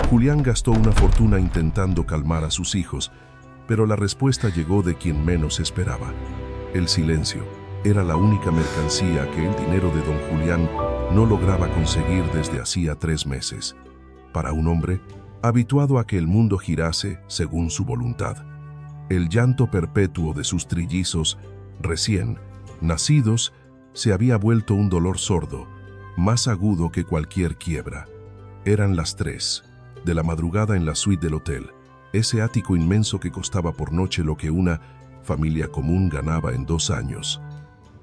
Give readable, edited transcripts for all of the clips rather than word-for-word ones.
Julián gastó una fortuna intentando calmar a sus hijos, pero la respuesta llegó de quien menos esperaba. El silencio era la única mercancía que el dinero de don Julián no lograba conseguir desde hacía 3 meses. Para un hombre habituado a que el mundo girase según su voluntad, el llanto perpetuo de sus trillizos recién nacidos se había vuelto un dolor sordo, más agudo que cualquier quiebra. Eran las 3 de la madrugada en la suite del hotel, ese ático inmenso que costaba por noche lo que una familia común ganaba en 2 años.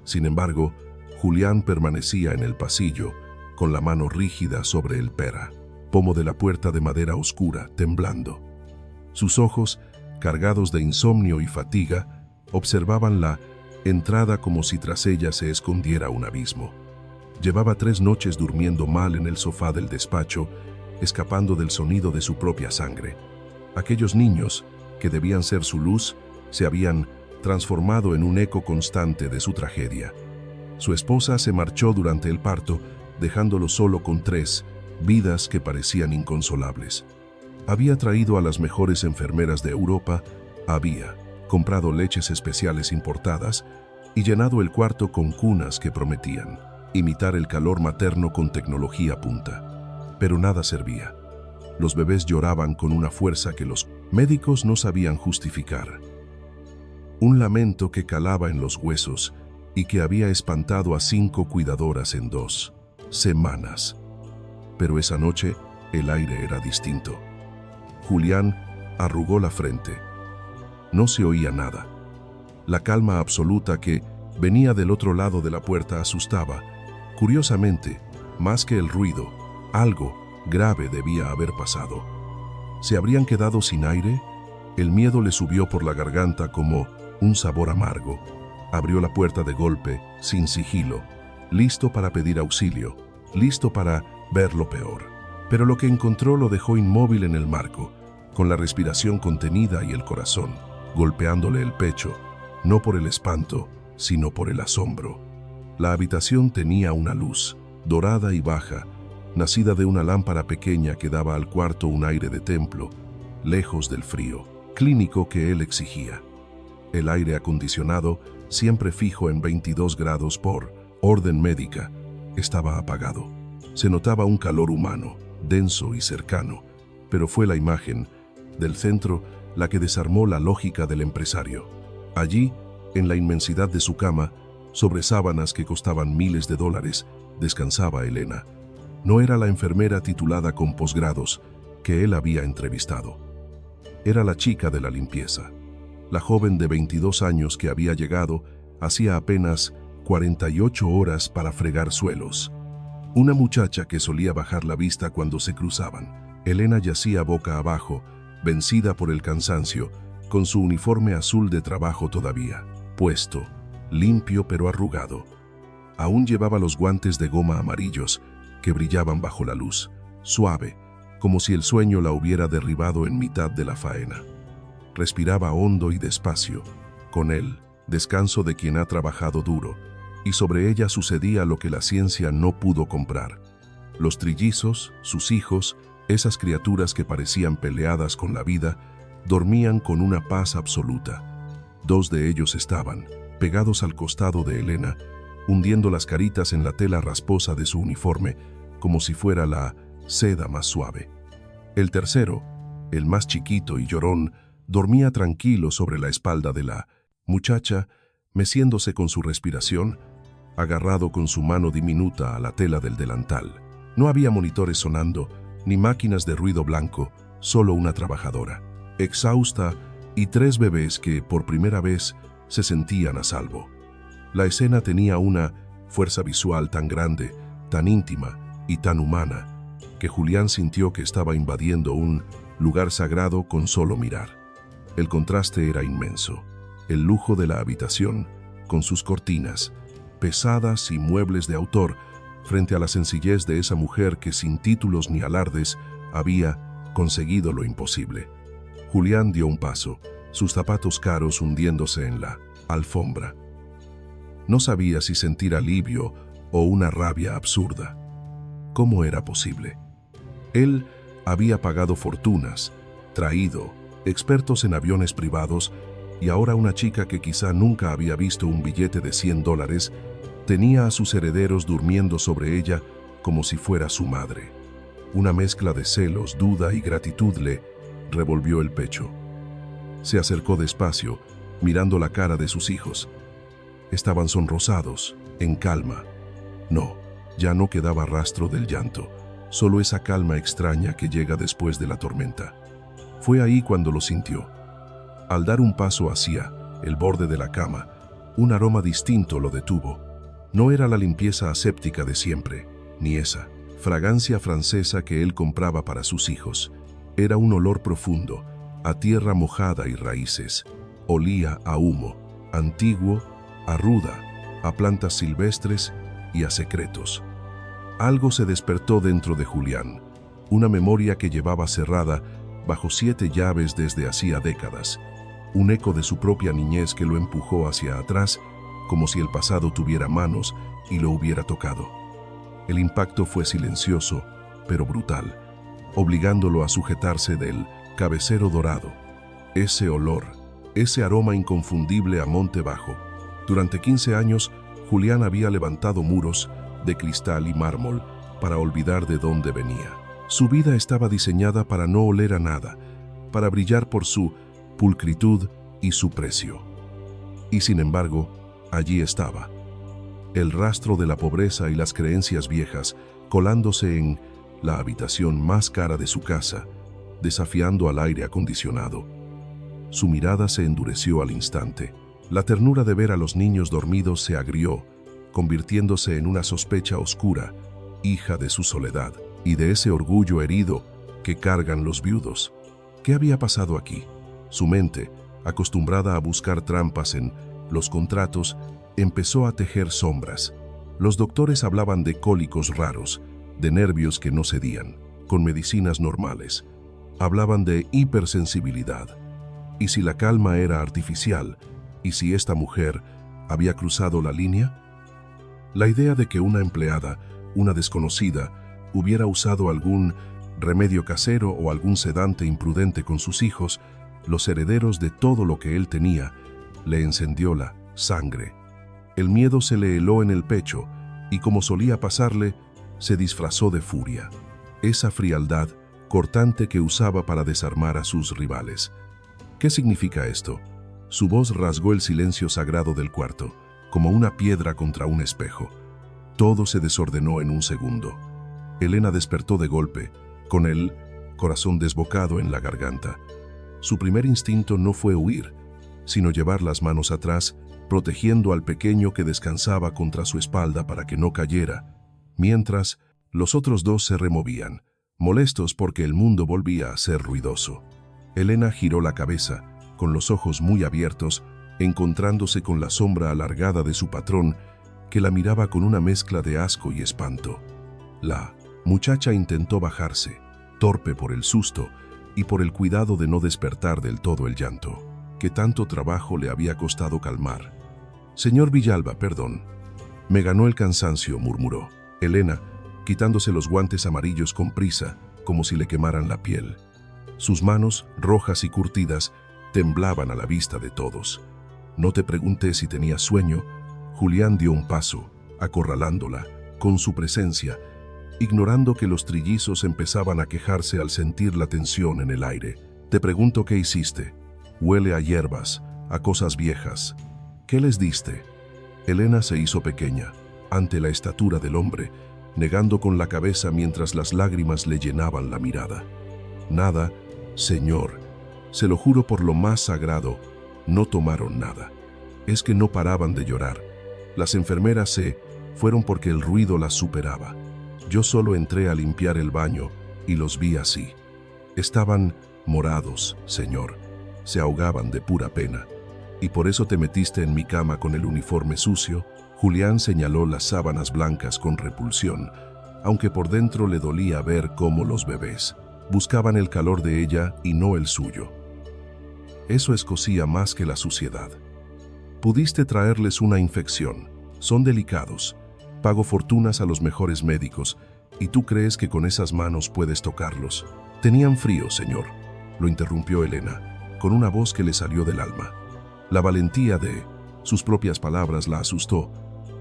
Sin embargo, Julián permanecía en el pasillo, con la mano rígida sobre el pomo de la puerta de madera oscura, temblando. Sus ojos, cargados de insomnio y fatiga, observaban la entrada como si tras ella se escondiera un abismo. Llevaba 3 noches durmiendo mal en el sofá del despacho, escapando del sonido de su propia sangre. Aquellos niños, que debían ser su luz, se habían transformado en un eco constante de su tragedia. Su esposa se marchó durante el parto, dejándolo solo con 3 vidas que parecían inconsolables. Había traído a las mejores enfermeras de Europa, había comprado leches especiales importadas y llenado el cuarto con cunas que prometían imitar el calor materno con tecnología punta. Pero nada servía. Los bebés lloraban con una fuerza que los médicos no sabían justificar. Un lamento que calaba en los huesos y que había espantado a 5 cuidadoras en 2 semanas. Pero esa noche el aire era distinto. Julián arrugó la frente. No se oía nada. La calma absoluta que venía del otro lado de la puerta asustaba. Curiosamente, más que el ruido, algo grave debía haber pasado. ¿Se habrían quedado sin aire? El miedo le subió por la garganta como un sabor amargo. Abrió la puerta de golpe, sin sigilo, listo para pedir auxilio, listo para ver lo peor. Pero lo que encontró lo dejó inmóvil en el marco, con la respiración contenida y el corazón golpeándole el pecho, no por el espanto, sino por el asombro. La habitación tenía una luz, dorada y baja, nacida de una lámpara pequeña que daba al cuarto un aire de templo, lejos del frío clínico que él exigía. El aire acondicionado, siempre fijo en 22 grados por orden médica, estaba apagado. Se notaba un calor humano, denso y cercano, pero fue la imagen del centro la que desarmó la lógica del empresario. Allí, en la inmensidad de su cama, sobre sábanas que costaban miles de dólares, descansaba Elena. No era la enfermera titulada con posgrados que él había entrevistado. Era la chica de la limpieza, la joven de 22 años que había llegado hacía apenas 48 horas para fregar suelos. Una muchacha que solía bajar la vista cuando se cruzaban. Elena yacía boca abajo, vencida por el cansancio, con su uniforme azul de trabajo todavía puesto, limpio pero arrugado. Aún llevaba los guantes de goma amarillos que brillaban bajo la luz, suave, como si el sueño la hubiera derribado en mitad de la faena. Respiraba hondo y despacio, con el descanso de quien ha trabajado duro, y sobre ella sucedía lo que la ciencia no pudo comprar. Los trillizos, sus hijos, esas criaturas que parecían peleadas con la vida, dormían con una paz absoluta. 2 de ellos estaban pegados al costado de Elena, hundiendo las caritas en la tela rasposa de su uniforme, como si fuera la seda más suave. El tercero, el más chiquito y llorón, dormía tranquilo sobre la espalda de la muchacha, meciéndose con su respiración, agarrado con su mano diminuta a la tela del delantal. No había monitores sonando, ni máquinas de ruido blanco, solo una trabajadora, exhausta, y 3 bebés que, por primera vez, se sentían a salvo. La escena tenía una fuerza visual tan grande, tan íntima y tan humana, que Julián sintió que estaba invadiendo un lugar sagrado con solo mirar. El contraste era inmenso. El lujo de la habitación, con sus cortinas, pesadas y muebles de autor, frente a la sencillez de esa mujer que sin títulos ni alardes había conseguido lo imposible. Julián dio un paso, sus zapatos caros hundiéndose en la alfombra. No sabía si sentir alivio o una rabia absurda. ¿Cómo era posible? Él Había pagado fortunas, traído expertos en aviones privados, y ahora una chica que quizá nunca había visto un billete de $100 tenía a sus herederos durmiendo sobre ella como si fuera su madre. Una mezcla de celos, duda y gratitud le revolvió el pecho. Se acercó despacio, mirando la cara de sus hijos. Estaban sonrosados, en calma. No, ya no quedaba rastro del llanto, solo esa calma extraña que llega después de la tormenta. Fue ahí cuando lo sintió. Al dar un paso hacia el borde de la cama, un aroma distinto lo detuvo. No era la limpieza aséptica de siempre, ni esa fragancia francesa que él compraba para sus hijos. Era un olor profundo, a tierra mojada y raíces. Olía a humo, antiguo, a ruda, a plantas silvestres y a secretos. Algo se despertó dentro de Julián, una memoria que llevaba cerrada bajo 7 llaves desde hacía décadas, un eco de su propia niñez que lo empujó hacia atrás, como si el pasado tuviera manos y lo hubiera tocado. El impacto fue silencioso, pero brutal, obligándolo a sujetarse del cabecero dorado. Ese olor, ese aroma inconfundible a monte bajo. Durante 15 años, Julián había levantado muros de cristal y mármol para olvidar de dónde venía. Su vida estaba diseñada para no oler a nada, para brillar por su pulcritud y su precio. Y sin embargo, allí estaba, el rastro de la pobreza y las creencias viejas colándose en la habitación más cara de su casa, desafiando al aire acondicionado. Su mirada se endureció al instante. La ternura de ver a los niños dormidos se agrió, convirtiéndose en una sospecha oscura, hija de su soledad y de ese orgullo herido que cargan los viudos. ¿Qué había pasado aquí? Su mente, acostumbrada a buscar trampas en los contratos, empezó a tejer sombras. Los doctores hablaban de cólicos raros, de nervios que no cedían, con medicinas normales. Hablaban de hipersensibilidad. ¿Y si la calma era artificial? ¿Y si esta mujer había cruzado la línea? La idea de que una empleada, una desconocida, hubiera usado algún remedio casero o algún sedante imprudente con sus hijos, los herederos de todo lo que él tenía, le encendió la sangre. El miedo se le heló en el pecho y, como solía pasarle, se disfrazó de furia. Esa frialdad cortante que usaba para desarmar a sus rivales. ¿Qué significa esto? Su voz rasgó el silencio sagrado del cuarto, como una piedra contra un espejo. Todo se desordenó en un segundo. Elena despertó de golpe, con el corazón desbocado en la garganta. Su primer instinto no fue huir, sino llevar las manos atrás, protegiendo al pequeño que descansaba contra su espalda para que no cayera, mientras los otros dos se removían, molestos porque el mundo volvía a ser ruidoso. Elena giró la cabeza, con los ojos muy abiertos, encontrándose con la sombra alargada de su patrón, que la miraba con una mezcla de asco y espanto. La muchacha intentó bajarse, torpe por el susto y por el cuidado de no despertar del todo el llanto, que tanto trabajo le había costado calmar. «Señor Villalba, perdón». «Me ganó el cansancio», murmuró Elena, quitándose los guantes amarillos con prisa, como si le quemaran la piel. Sus manos, rojas y curtidas, temblaban a la vista de todos. «No te pregunté si tenías sueño». Julián dio un paso, acorralándola, con su presencia, ignorando que los trillizos empezaban a quejarse al sentir la tensión en el aire. «Te pregunto qué hiciste. Huele a hierbas, a cosas viejas. ¿Qué les diste?» Elena se hizo pequeña, ante la estatura del hombre, negando con la cabeza mientras las lágrimas le llenaban la mirada. «Nada, señor. Se lo juro por lo más sagrado, no tomaron nada. Es que no paraban de llorar. Las enfermeras se fueron porque el ruido las superaba. Yo solo entré a limpiar el baño y los vi así. Estaban morados, señor. Se ahogaban de pura pena. ¿Y por eso te metiste en mi cama con el uniforme sucio?» Julián señaló las sábanas blancas con repulsión, aunque por dentro le dolía ver cómo los bebés buscaban el calor de ella y no el suyo. Eso escocía más que la suciedad. «Pudiste traerles una infección. Son delicados. Pago fortunas a los mejores médicos ¿Y tú crees que con esas manos puedes tocarlos? Tenían frío, señor, lo interrumpió Elena, con una voz que le salió del alma. La valentía de sus propias palabras la asustó,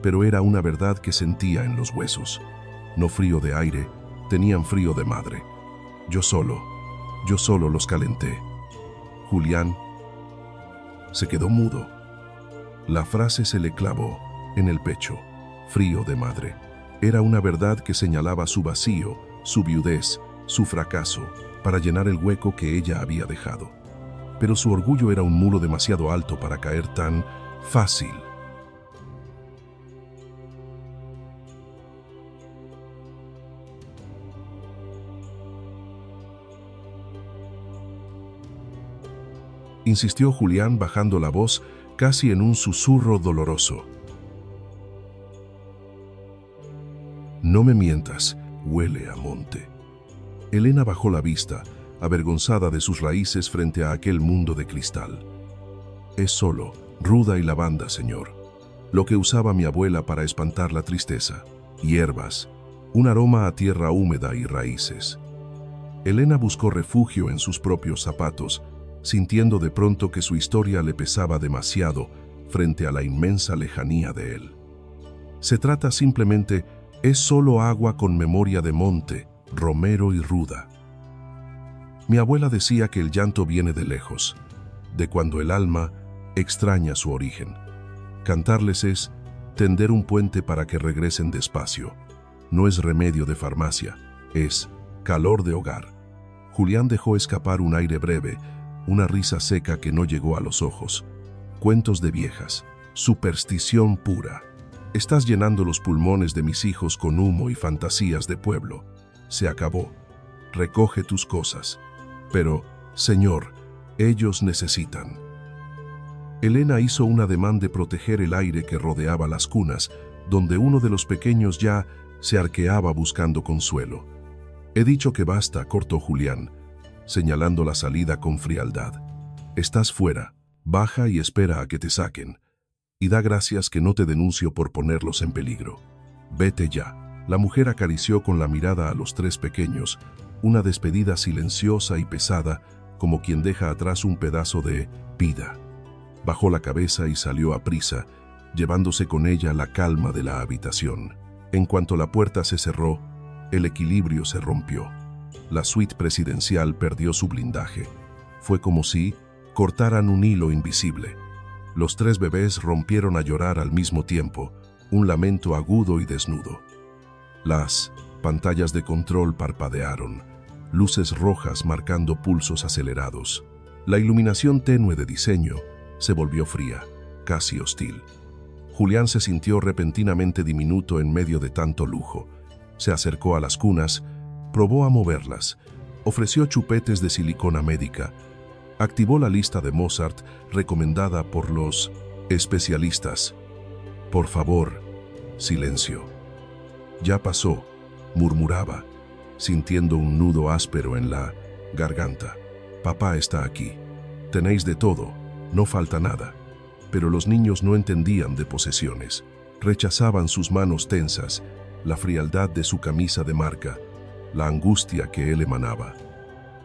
pero era una verdad que sentía en los huesos. No frío de aire, tenían frío de madre. Yo solo los calenté. Julián se quedó mudo. La frase se le clavó en el pecho. Frío de madre. Era una verdad que señalaba su vacío, su viudez, su fracaso, para llenar el hueco que ella había dejado. Pero su orgullo era un muro demasiado alto para caer tan fácil. Insistió Julián bajando la voz casi en un susurro doloroso. No me mientas, huele a monte. Elena bajó la vista, avergonzada de sus raíces frente a aquel mundo de cristal. Es solo ruda y lavanda, señor. Lo que usaba mi abuela para espantar la tristeza. Hierbas, un aroma a tierra húmeda y raíces. Elena buscó refugio en sus propios zapatos, sintiendo de pronto que su historia le pesaba demasiado frente a la inmensa lejanía de él. Se trata simplemente, es solo agua con memoria de monte, romero y ruda. Mi abuela decía que el llanto viene de lejos, de cuando el alma extraña su origen. Cantarles es tender un puente para que regresen despacio. No es remedio de farmacia, es calor de hogar. Julián dejó escapar un aire breve, una risa seca que no llegó a los ojos. Cuentos de viejas, superstición pura. Estás llenando los pulmones de mis hijos con humo y fantasías de pueblo. Se acabó. Recoge tus cosas. Pero, señor, ellos necesitan. Elena hizo un ademán de proteger el aire que rodeaba las cunas, donde uno de los pequeños ya se arqueaba buscando consuelo. He dicho que basta, cortó Julián, señalando la salida con frialdad. Estás fuera, baja y espera a que te saquen. Y da gracias que no te denuncio por ponerlos en peligro. Vete ya. La mujer acarició con la mirada a los tres pequeños, una despedida silenciosa y pesada, como quien deja atrás un pedazo de vida. Bajó la cabeza y salió a prisa, llevándose con ella la calma de la habitación. En cuanto la puerta se cerró, el equilibrio se rompió. La suite presidencial perdió su blindaje. Fue como si cortaran un hilo invisible. Los tres bebés rompieron a llorar al mismo tiempo, un lamento agudo y desnudo. Las pantallas de control parpadearon, luces rojas marcando pulsos acelerados. La iluminación tenue de diseño se volvió fría, casi hostil. Julián se sintió repentinamente diminuto en medio de tanto lujo. Se acercó a las cunas, probó a moverlas, ofreció chupetes de silicona médica, activó la lista de Mozart recomendada por los especialistas. Por favor, silencio. Ya pasó, murmuraba, sintiendo un nudo áspero en la garganta. Papá está aquí. Tenéis de todo, no falta nada. Pero los niños no entendían de posesiones. Rechazaban sus manos tensas, la frialdad de su camisa de marca, la angustia que él emanaba.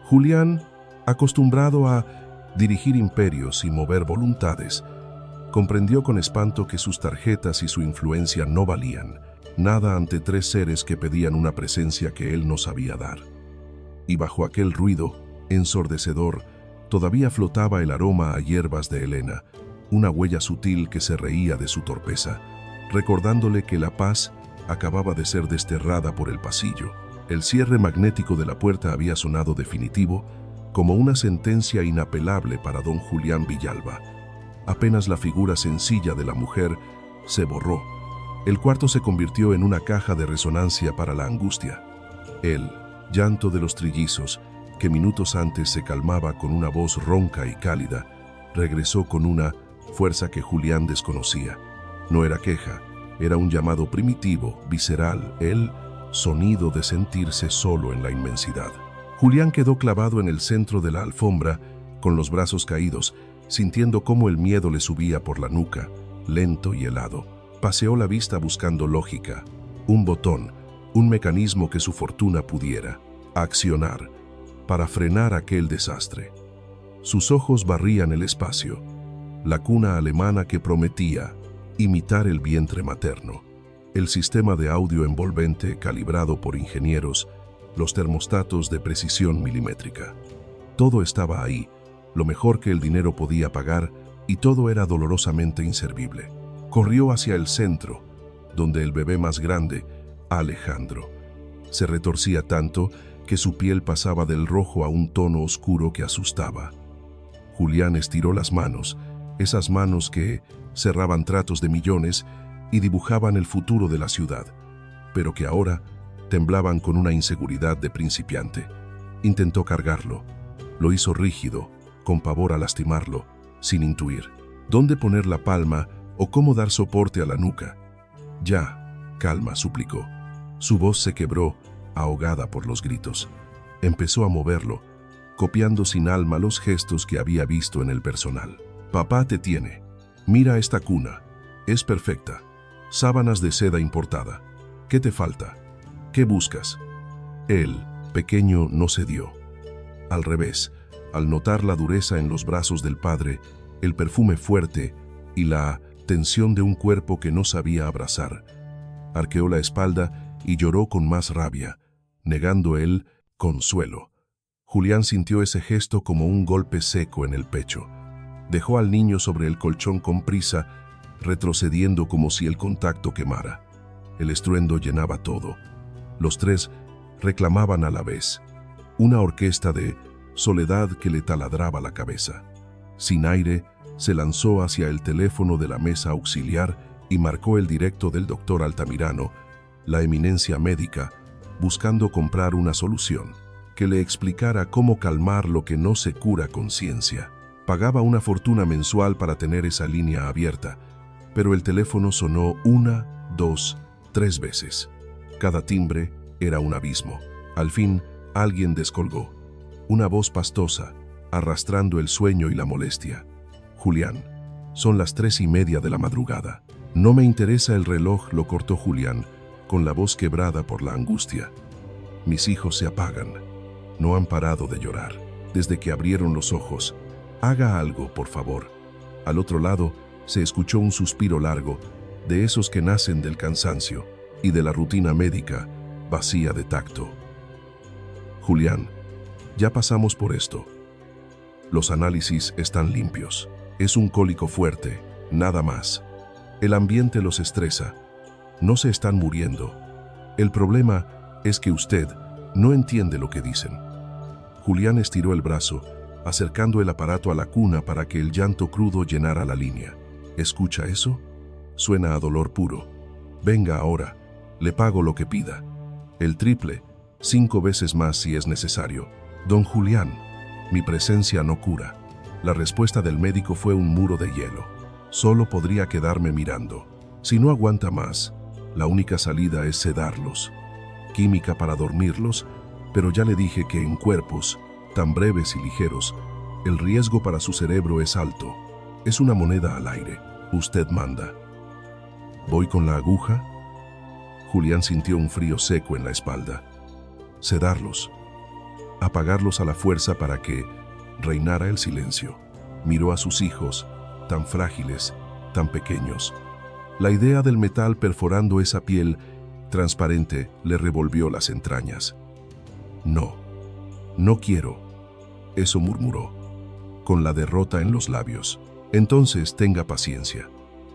Julián, acostumbrado a dirigir imperios y mover voluntades, comprendió con espanto que sus tarjetas y su influencia no valían nada ante tres seres que pedían una presencia que él no sabía dar. Y bajo aquel ruido ensordecedor todavía flotaba el aroma a hierbas de Elena, una huella sutil que se reía de su torpeza, recordándole que la paz acababa de ser desterrada por el pasillo. El cierre magnético de la puerta había sonado definitivo, como una sentencia inapelable para don Julián Villalba. Apenas la figura sencilla de la mujer se borró. El cuarto se convirtió en una caja de resonancia para la angustia. El llanto de los trillizos, que minutos antes se calmaba con una voz ronca y cálida, regresó con una fuerza que Julián desconocía. No era queja, era un llamado primitivo, visceral, el sonido de sentirse solo en la inmensidad. Julián quedó clavado en el centro de la alfombra, con los brazos caídos, sintiendo cómo el miedo le subía por la nuca, lento y helado. Paseó la vista buscando lógica, un botón, un mecanismo que su fortuna pudiera accionar para frenar aquel desastre. Sus ojos barrían el espacio, la cuna alemana que prometía imitar el vientre materno, el sistema de audio envolvente calibrado por ingenieros, los termostatos de precisión milimétrica. Todo estaba ahí, lo mejor que el dinero podía pagar, y todo era dolorosamente inservible. Corrió hacia el centro, donde el bebé más grande, Alejandro, se retorcía tanto que su piel pasaba del rojo a un tono oscuro que asustaba. Julián estiró las manos, esas manos que cerraban tratos de millones y dibujaban el futuro de la ciudad, pero que ahora temblaban con una inseguridad de principiante. Intentó cargarlo. Lo hizo rígido, con pavor a lastimarlo, sin intuir dónde poner la palma o cómo dar soporte a la nuca. «Ya, calma», suplicó. Su voz se quebró, ahogada por los gritos. Empezó a moverlo, copiando sin alma los gestos que había visto en el personal. «Papá te tiene. Mira esta cuna. Es perfecta. Sábanas de seda importada. ¿Qué te falta? ¿Qué buscas?» Él, pequeño, no cedió. Al revés, al notar la dureza en los brazos del padre, el perfume fuerte y la tensión de un cuerpo que no sabía abrazar, arqueó la espalda y lloró con más rabia, negando él consuelo. Julián sintió ese gesto como un golpe seco en el pecho. Dejó al niño sobre el colchón con prisa, retrocediendo como si el contacto quemara. El estruendo llenaba todo. Los tres reclamaban a la vez, una orquesta de soledad que le taladraba la cabeza. Sin aire, se lanzó hacia el teléfono de la mesa auxiliar y marcó el directo del doctor Altamirano, la eminencia médica, buscando comprar una solución que le explicara cómo calmar lo que no se cura con ciencia. Pagaba una fortuna mensual para tener esa línea abierta, pero el teléfono sonó 1, 2, 3 veces. Cada timbre era un abismo. Al fin, alguien descolgó. Una voz pastosa, arrastrando el sueño y la molestia. «Julián, son las 3:30 de la madrugada». «No me interesa el reloj», lo cortó Julián, con la voz quebrada por la angustia. «Mis hijos se apagan. No han parado de llorar desde que abrieron los ojos. Haga algo, por favor». Al otro lado se escuchó un suspiro largo, de esos que nacen del cansancio y de la rutina médica vacía de tacto. «Julián, ya pasamos por esto. Los análisis están limpios. Es un cólico fuerte, nada más. El ambiente los estresa. No se están muriendo. El problema es que usted no entiende lo que dicen». Julián estiró el brazo, acercando el aparato a la cuna para que el llanto crudo llenara la línea. «¿Escucha eso? Suena a dolor puro. Venga ahora, le pago lo que pida. El triple, 5 veces más si es necesario. Don Julián, mi presencia no cura». La respuesta del médico fue un muro de hielo. «Solo podría quedarme mirando. Si no aguanta más, la única salida es sedarlos. Química para dormirlos, pero ya le dije que en cuerpos tan breves y ligeros, el riesgo para su cerebro es alto. Es una moneda al aire. Usted manda». «¿Voy con la aguja?» Julián sintió un frío seco en la espalda. Sedarlos. Apagarlos a la fuerza para que reinara el silencio. Miró a sus hijos, tan frágiles, tan pequeños. La idea del metal perforando esa piel transparente le revolvió las entrañas. «No, no quiero», eso murmuró, con la derrota en los labios. «Entonces tenga paciencia.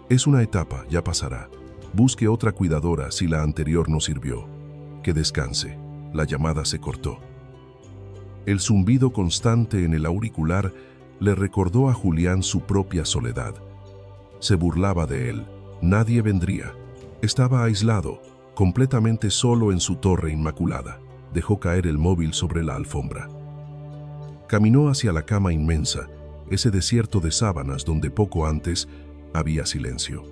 Es una etapa, ya pasará. Busque otra cuidadora si la anterior no sirvió. Que descanse». La llamada se cortó. El zumbido constante en el auricular le recordó a Julián su propia soledad. Se burlaba de él. Nadie vendría. Estaba aislado, completamente solo en su torre inmaculada. Dejó caer el móvil sobre la alfombra. Caminó hacia la cama inmensa, ese desierto de sábanas donde poco antes había silencio.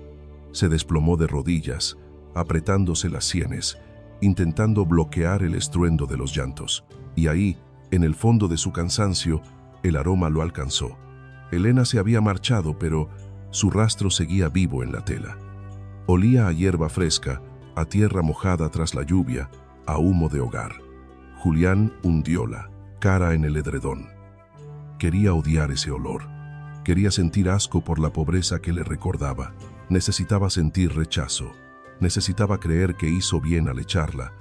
Se desplomó de rodillas, apretándose las sienes, intentando bloquear el estruendo de los llantos. Y ahí, en el fondo de su cansancio, el aroma lo alcanzó. Elena se había marchado, pero su rastro seguía vivo en la tela. Olía a hierba fresca, a tierra mojada tras la lluvia, a humo de hogar. Julián hundió la cara en el edredón. Quería odiar ese olor. Quería sentir asco por la pobreza que le recordaba. Necesitaba sentir rechazo. Necesitaba creer que hizo bien al echarla,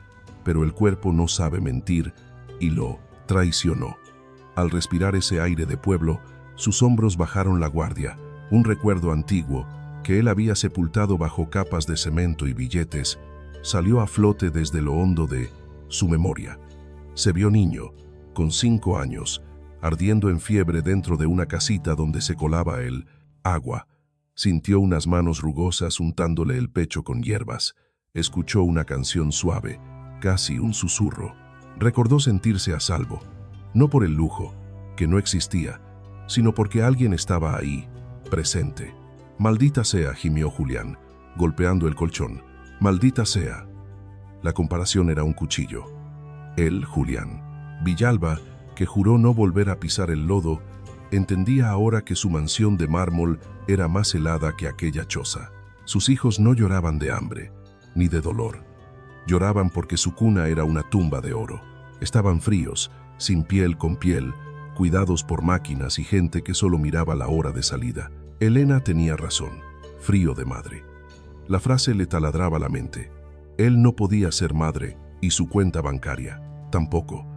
pero el cuerpo no sabe mentir y lo traicionó. Al respirar ese aire de pueblo, sus hombros bajaron la guardia, un recuerdo antiguo que él había sepultado bajo capas de cemento y billetes, salió a flote desde lo hondo de su memoria. Se vio niño, con 5 años, ardiendo en fiebre dentro de una casita donde se colaba el agua. Sintió unas manos rugosas untándole el pecho con hierbas. Escuchó una canción suave, casi un susurro. Recordó sentirse a salvo, no por el lujo, que no existía, sino porque alguien estaba ahí, presente. «Maldita sea», gimió Julián, golpeando el colchón. «Maldita sea». La comparación era un cuchillo. Él, Julián. Villalba, que juró no volver a pisar el lodo, entendía ahora que su mansión de mármol era más helada que aquella choza. Sus hijos no lloraban de hambre, ni de dolor. Lloraban porque su cuna era una tumba de oro. Estaban fríos, sin piel con piel, cuidados por máquinas y gente que solo miraba la hora de salida. Elena tenía razón, frío de madre. La frase le taladraba la mente. Él no podía ser madre y su cuenta bancaria tampoco.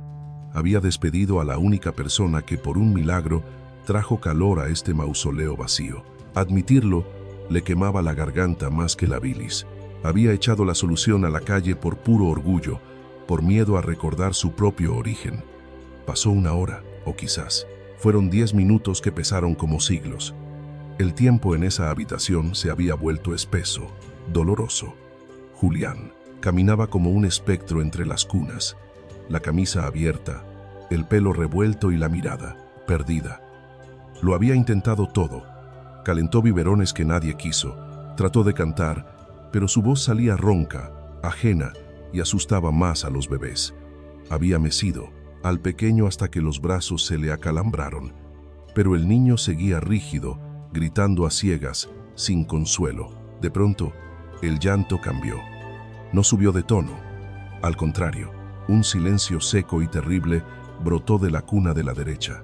Había despedido a la única persona que por un milagro trajo calor a este mausoleo vacío. Admitirlo le quemaba la garganta más que la bilis. Había echado la solución a la calle por puro orgullo, por miedo a recordar su propio origen. Pasó 1 hora, o quizás fueron 10 minutos que pesaron como siglos. El tiempo en esa habitación se había vuelto espeso, doloroso. Julián caminaba como un espectro entre las cunas, la camisa abierta, el pelo revuelto y la mirada perdida. Lo había intentado todo. Calentó biberones que nadie quiso, trató de cantar, pero su voz salía ronca, ajena, y asustaba más a los bebés. Había mecido al pequeño hasta que los brazos se le acalambraron, pero el niño seguía rígido, gritando a ciegas, sin consuelo. De pronto, el llanto cambió. No subió de tono. Al contrario, un silencio seco y terrible brotó de la cuna de la derecha,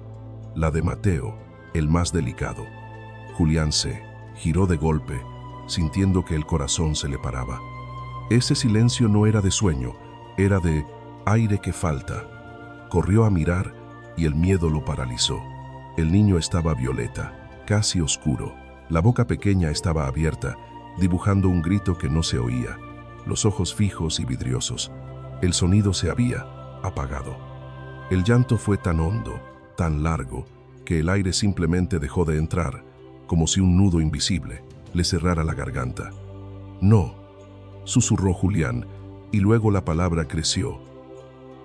la de Mateo, el más delicado. Julián se giró de golpe, sintiendo que el corazón se le paraba. Ese silencio no era de sueño, era de aire que falta. Corrió a mirar y el miedo lo paralizó. El niño estaba violeta, casi oscuro. La boca pequeña estaba abierta, dibujando un grito que no se oía, los ojos fijos y vidriosos. El sonido se había apagado. El llanto fue tan hondo, tan largo, que el aire simplemente dejó de entrar, como si un nudo invisible le cerrara la garganta. «No», susurró Julián, y luego la palabra creció,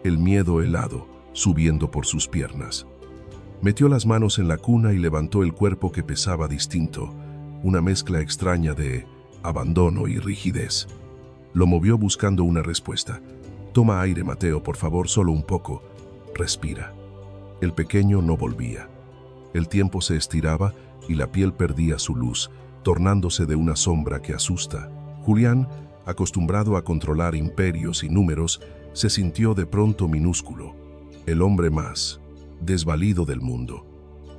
el miedo helado subiendo por sus piernas. Metió las manos en la cuna y levantó el cuerpo que pesaba distinto, una mezcla extraña de abandono y rigidez. Lo movió buscando una respuesta. «Toma aire, Mateo, por favor, solo un poco. Respira». El pequeño no volvía. El tiempo se estiraba y la piel perdía su luz, tornándose de una sombra que asusta. Julián, acostumbrado a controlar imperios y números, se sintió de pronto minúsculo, el hombre más desvalido del mundo.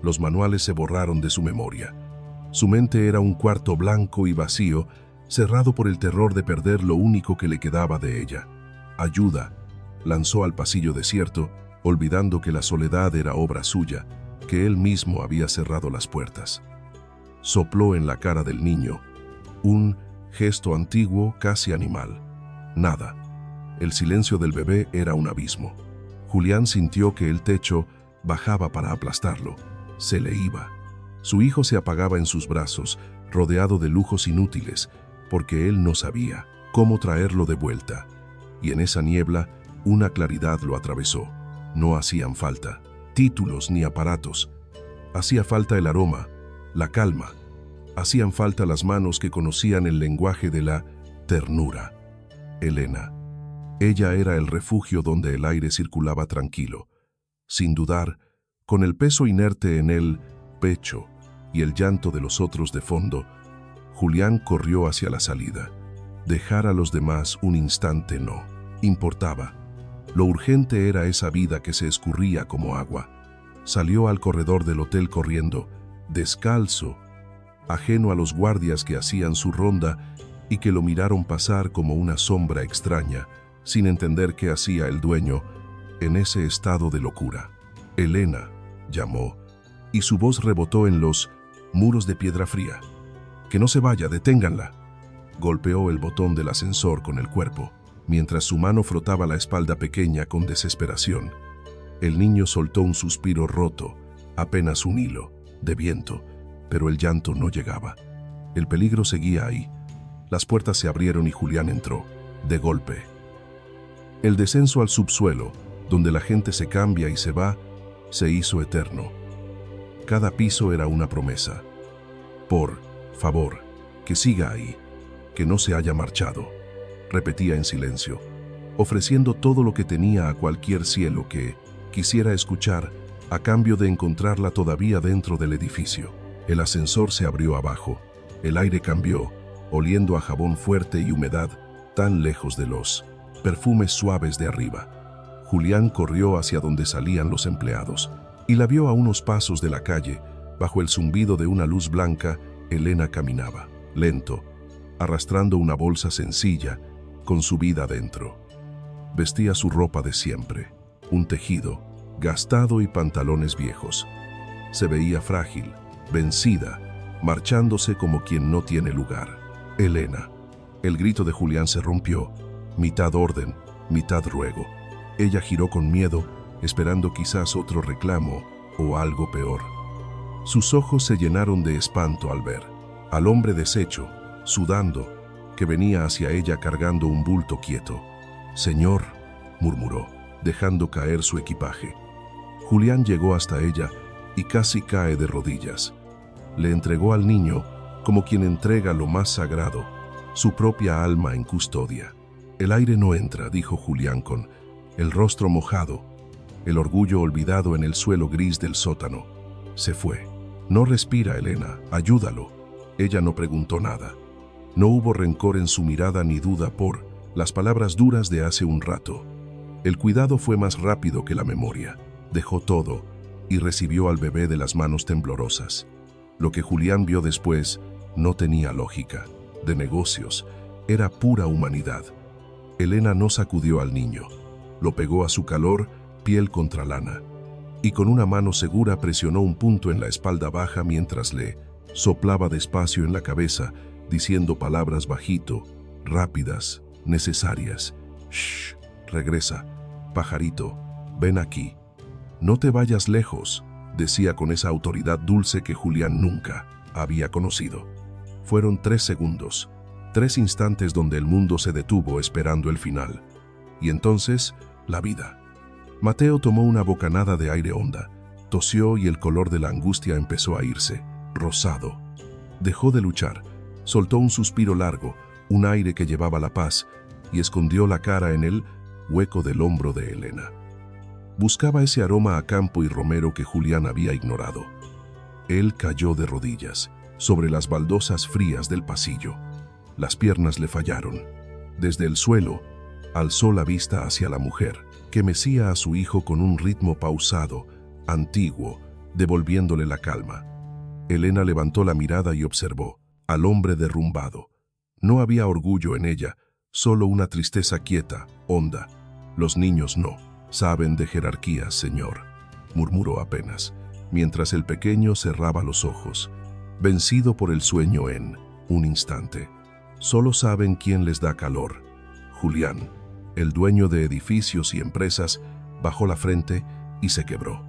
Los manuales se borraron de su memoria. Su mente era un cuarto blanco y vacío, cerrado por el terror de perder lo único que le quedaba de ella. «Ayuda», lanzó al pasillo desierto, olvidando que la soledad era obra suya, que él mismo había cerrado las puertas. Sopló en la cara del niño, un gesto antiguo, casi animal. Nada. El silencio del bebé era un abismo. Julián sintió que el techo bajaba para aplastarlo. Se le iba. Su hijo se apagaba en sus brazos, rodeado de lujos inútiles, porque él no sabía cómo traerlo de vuelta. Y en esa niebla, una claridad lo atravesó. No hacían falta títulos ni aparatos. Hacía falta el aroma, la calma. Hacían falta las manos que conocían el lenguaje de la ternura. Elena. Ella era el refugio donde el aire circulaba tranquilo. Sin dudar, con el peso inerte en el pecho y el llanto de los otros de fondo, Julián corrió hacia la salida. Dejar a los demás un instante no. importaba. Lo urgente era esa vida que se escurría como agua. Salió al corredor del hotel corriendo, descalzo, ajeno a los guardias que hacían su ronda y que lo miraron pasar como una sombra extraña, sin entender qué hacía el dueño en ese estado de locura. Elena, llamó, y su voz rebotó en los muros de piedra fría. «Que no se vaya, deténganla». Golpeó el botón del ascensor con el cuerpo, mientras su mano frotaba la espalda pequeña con desesperación. El niño soltó un suspiro roto, apenas un hilo de viento, pero el llanto no llegaba. El peligro seguía ahí. Las puertas se abrieron y Julián entró, de golpe. El descenso al subsuelo, donde la gente se cambia y se va, se hizo eterno. Cada piso era una promesa. «Por favor, que siga ahí, que no se haya marchado», repetía en silencio, ofreciendo todo lo que tenía a cualquier cielo que quisiera escuchar a cambio de encontrarla todavía dentro del edificio. El ascensor se abrió abajo, el aire cambió, oliendo a jabón fuerte y humedad, tan lejos de los perfumes suaves de arriba. Julián corrió hacia donde salían los empleados y la vio a unos pasos de la calle. Bajo el zumbido de una luz blanca, Elena caminaba, lento, arrastrando una bolsa sencilla, con su vida dentro. Vestía su ropa de siempre, un tejido, gastado y pantalones viejos. Se veía frágil, vencida, marchándose como quien no tiene lugar. «Elena». El grito de Julián se rompió, mitad orden, mitad ruego. Ella giró con miedo, esperando quizás otro reclamo o algo peor. Sus ojos se llenaron de espanto al ver al hombre deshecho, sudando, que venía hacia ella cargando un bulto quieto. «Señor», murmuró, dejando caer su equipaje. Julián llegó hasta ella y casi cae de rodillas. Le entregó al niño como quien entrega lo más sagrado, su propia alma en custodia. «El aire no entra», dijo Julián con el rostro mojado, el orgullo olvidado en el suelo gris del sótano. Se fue. «No respira, Elena, ayúdalo». Ella no preguntó nada. No hubo rencor en su mirada ni duda por las palabras duras de hace un rato. El cuidado fue más rápido que la memoria. Dejó todo y recibió al bebé de las manos temblorosas. Lo que Julián vio después no tenía lógica, de negocios, era pura humanidad. Elena no sacudió al niño, lo pegó a su calor, piel contra lana, y con una mano segura presionó un punto en la espalda baja mientras le soplaba despacio en la cabeza, diciendo palabras bajito, rápidas, necesarias. «Shh, regresa, pajarito, ven aquí. No te vayas lejos», decía con esa autoridad dulce que Julián nunca había conocido. Fueron 3 segundos, 3 instantes donde el mundo se detuvo esperando el final. Y entonces, la vida. Mateo tomó una bocanada de aire honda, tosió y el color de la angustia empezó a irse, rosado. Dejó de luchar, soltó un suspiro largo, un aire que llevaba la paz, y escondió la cara en el hueco del hombro de Elena. Buscaba ese aroma a campo y romero que Julián había ignorado. Él cayó de rodillas, sobre las baldosas frías del pasillo. Las piernas le fallaron. Desde el suelo, alzó la vista hacia la mujer, que mecía a su hijo con un ritmo pausado, antiguo, devolviéndole la calma. Elena levantó la mirada y observó al hombre derrumbado. No había orgullo en ella, solo una tristeza quieta, honda. «Los niños no saben de jerarquías, señor», murmuró apenas, mientras el pequeño cerraba los ojos, vencido por el sueño en un instante. «Solo saben quién les da calor». Julián, el dueño de edificios y empresas, bajó la frente y se quebró.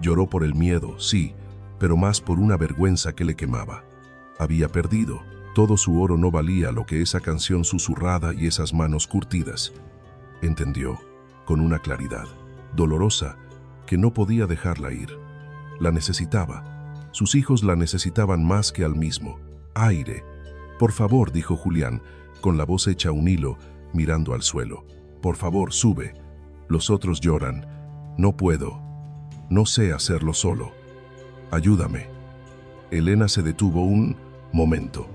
Lloró por el miedo, sí, pero más por una vergüenza que le quemaba. Había perdido. Todo su oro no valía lo que esa canción susurrada y esas manos curtidas. Entendió, con una claridad dolorosa, que no podía dejarla ir. La necesitaba. Sus hijos la necesitaban más que al mismo. «Aire». «Por favor», dijo Julián, con la voz hecha un hilo, mirando al suelo. «Por favor, sube. Los otros lloran. No puedo. No sé hacerlo solo. Ayúdame». Elena se detuvo un momento.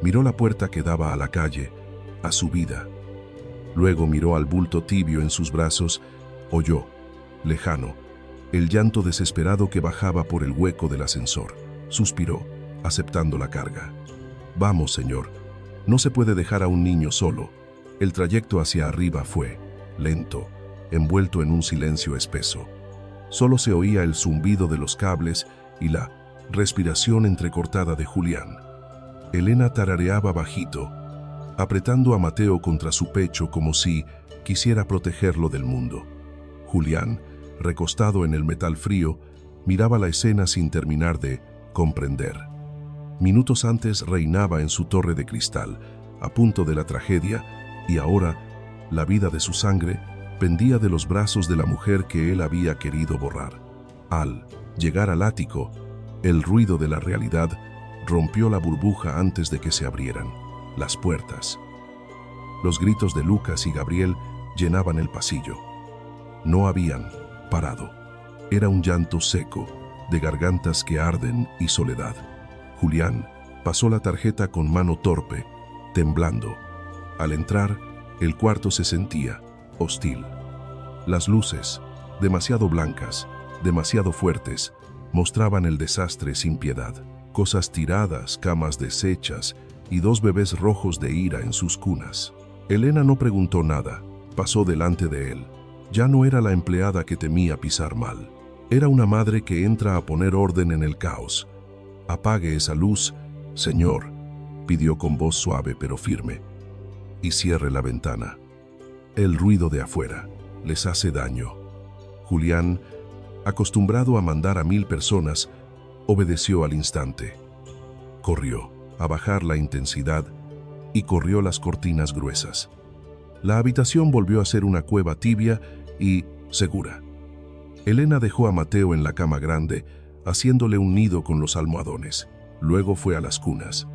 Miró la puerta que daba a la calle, a su vida. Luego miró al bulto tibio en sus brazos, oyó, lejano, el llanto desesperado que bajaba por el hueco del ascensor. Suspiró, aceptando la carga. Vamos, señor, no se puede dejar a un niño solo. El trayecto hacia arriba fue lento, envuelto en un silencio espeso. Solo se oía el zumbido de los cables y la respiración entrecortada de Julián. Elena tarareaba bajito, apretando a Mateo contra su pecho como si quisiera protegerlo del mundo. Julián, recostado en el metal frío, miraba la escena sin terminar de comprender. Minutos antes reinaba en su torre de cristal, a punto de la tragedia, y ahora la vida de su sangre pendía de los brazos de la mujer que él había querido borrar. Al llegar al ático, el ruido de la realidad rompió la burbuja antes de que se abrieran las puertas. Los gritos de Lucas y Gabriel llenaban el pasillo. No habían parado. Era un llanto seco, de gargantas que arden y soledad. Julián pasó la tarjeta con mano torpe, temblando. Al entrar, el cuarto se sentía hostil. Las luces, demasiado blancas, demasiado fuertes, mostraban el desastre sin piedad. Cosas tiradas, camas deshechas y 2 bebés rojos de ira en sus cunas. Elena no preguntó nada, pasó delante de él. Ya no era la empleada que temía pisar mal. Era una madre que entra a poner orden en el caos. «Apague esa luz, señor», pidió con voz suave pero firme, «y cierre la ventana. El ruido de afuera les hace daño». Julián, acostumbrado a mandar a 1000 personas, obedeció al instante. Corrió a bajar la intensidad y corrió las cortinas gruesas. La habitación volvió a ser una cueva tibia y segura. Elena dejó a Mateo en la cama grande, haciéndole un nido con los almohadones. Luego fue a las cunas.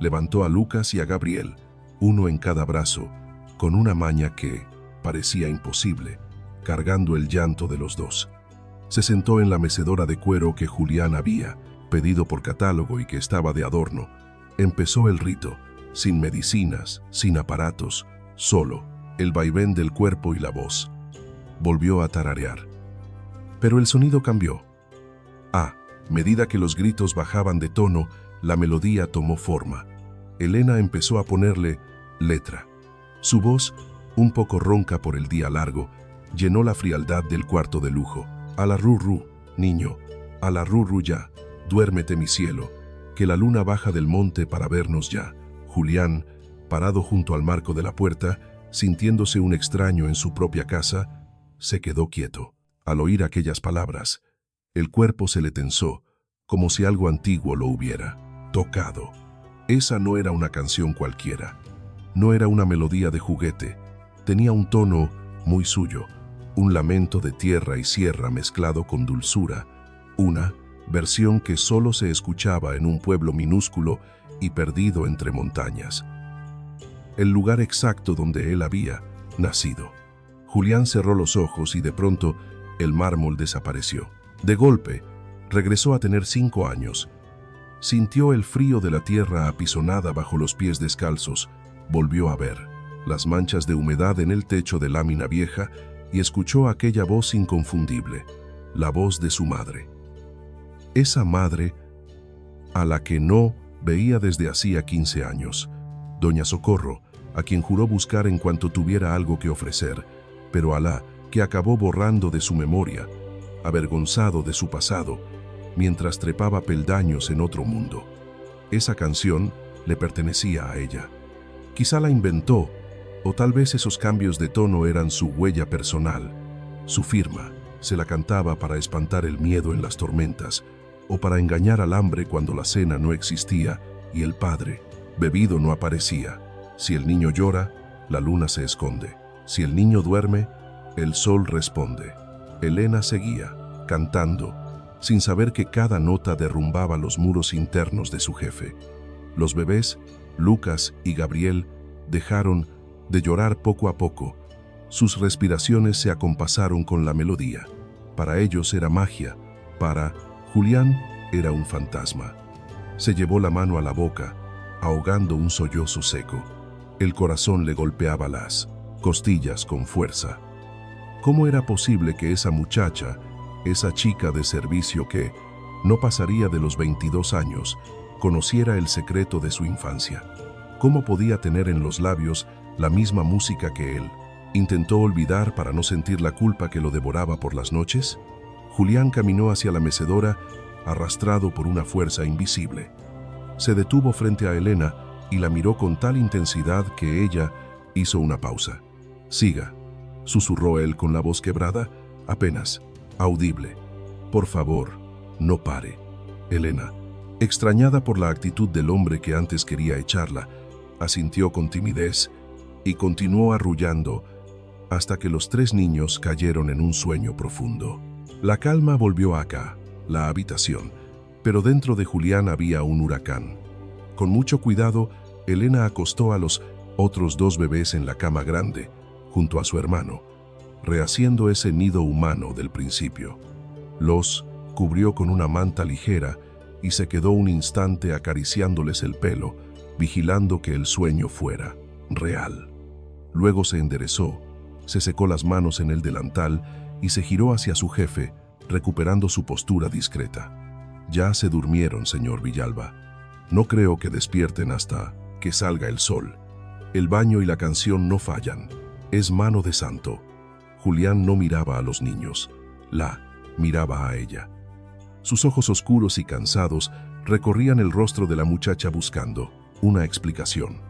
Levantó a Lucas y a Gabriel, uno en cada brazo, con una maña que parecía imposible, cargando el llanto de los dos. Se sentó en la mecedora de cuero que Julián había pedido por catálogo y que estaba de adorno. Empezó el rito, sin medicinas, sin aparatos, solo el vaivén del cuerpo y la voz. Volvió a tararear. Pero el sonido cambió. A medida que los gritos bajaban de tono, la melodía tomó forma. Elena empezó a ponerle letra. Su voz, un poco ronca por el día largo, llenó la frialdad del cuarto de lujo. «A la ru, niño, a la ru ya, duérmete mi cielo, que la luna baja del monte para vernos ya». Julián, parado junto al marco de la puerta, sintiéndose un extraño en su propia casa, se quedó quieto. Al oír aquellas palabras, el cuerpo se le tensó, como si algo antiguo lo hubiera tocado. Esa no era una canción cualquiera, no era una melodía de juguete, tenía un tono muy suyo, un lamento de tierra y sierra mezclado con dulzura, una versión que solo se escuchaba en un pueblo minúsculo y perdido entre montañas. El lugar exacto donde él había nacido. Julián cerró los ojos y de pronto el mármol desapareció. De golpe, regresó a tener 5 años. Sintió el frío de la tierra apisonada bajo los pies descalzos, volvió a ver las manchas de humedad en el techo de lámina vieja y escuchó aquella voz inconfundible, la voz de su madre. Esa madre a la que no veía desde hacía 15 años, doña Socorro, a quien juró buscar en cuanto tuviera algo que ofrecer, pero Alá, que acabó borrando de su memoria, avergonzado de su pasado, mientras trepaba peldaños en otro mundo. Esa canción le pertenecía a ella. Quizá la inventó, o tal vez esos cambios de tono eran su huella personal, su firma. Se la cantaba para espantar el miedo en las tormentas, o para engañar al hambre cuando la cena no existía y el padre, bebido, no aparecía. Si el niño llora, la luna se esconde. Si el niño duerme, el sol responde. Elena seguía, cantando, sin saber que cada nota derrumbaba los muros internos de su jefe. Los bebés, Lucas y Gabriel, dejaron de llorar poco a poco. Sus respiraciones se acompasaron con la melodía. Para ellos era magia, para Julián era un fantasma. Se llevó la mano a la boca, ahogando un sollozo seco. El corazón le golpeaba las costillas con fuerza. ¿Cómo era posible que esa muchacha, esa chica de servicio que no pasaría de los 22 años, conociera el secreto de su infancia? ¿Cómo podía tener en los labios la misma música que él? ¿Intentó olvidar para no sentir la culpa que lo devoraba por las noches? Julián caminó hacia la mecedora, arrastrado por una fuerza invisible. Se detuvo frente a Elena y la miró con tal intensidad que ella hizo una pausa. «Siga», susurró él con la voz quebrada, apenas audible. «Por favor, no pare». Elena, extrañada por la actitud del hombre que antes quería echarla, asintió con timidez y continuó arrullando hasta que los tres niños cayeron en un sueño profundo. La calma volvió acá, la habitación, pero dentro de Julián había un huracán. Con mucho cuidado, Elena acostó a los otros dos bebés en la cama grande, junto a su hermano, rehaciendo ese nido humano del principio. Los cubrió con una manta ligera y se quedó un instante acariciándoles el pelo, vigilando que el sueño fuera real. Luego se enderezó, se secó las manos en el delantal y se giró hacia su jefe, recuperando su postura discreta. «Ya se durmieron, señor Villalba. No creo que despierten hasta que salga el sol. El baño y la canción no fallan. Es mano de santo». Julián no miraba a los niños, miraba a ella. Sus ojos oscuros y cansados recorrían el rostro de la muchacha buscando una explicación.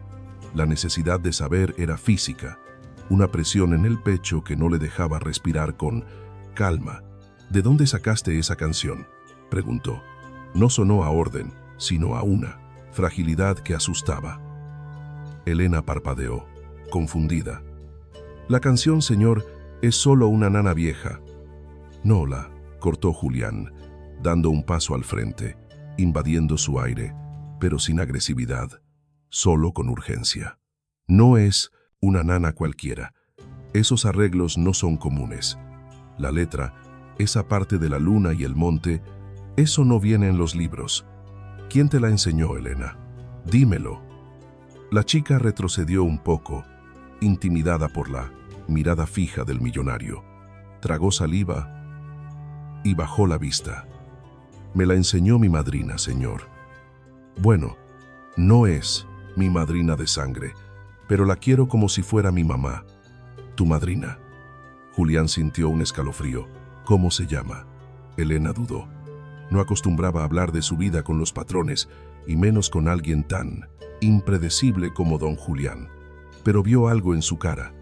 La necesidad de saber era física, una presión en el pecho que no le dejaba respirar con calma. «¿De dónde sacaste esa canción?», preguntó. No sonó a orden, sino a una fragilidad que asustaba. Elena parpadeó, confundida. «La canción, señor, es solo una nana vieja». «No», cortó Julián, dando un paso al frente, invadiendo su aire, pero sin agresividad, solo con urgencia. «No es una nana cualquiera. Esos arreglos no son comunes. La letra, esa parte de la luna y el monte, eso no viene en los libros. ¿Quién te la enseñó, Elena? Dímelo». La chica retrocedió un poco, intimidada por la mirada fija del millonario. Tragó saliva y bajó la vista. «Me la enseñó mi madrina, señor». «Bueno, no es mi madrina de sangre, pero la quiero como si fuera mi mamá». «¿Tu madrina?». Julián sintió un escalofrío. «¿Cómo se llama?». Elena dudó. No acostumbraba a hablar de su vida con los patrones, y menos con alguien tan impredecible como don Julián. Pero vio algo en su cara,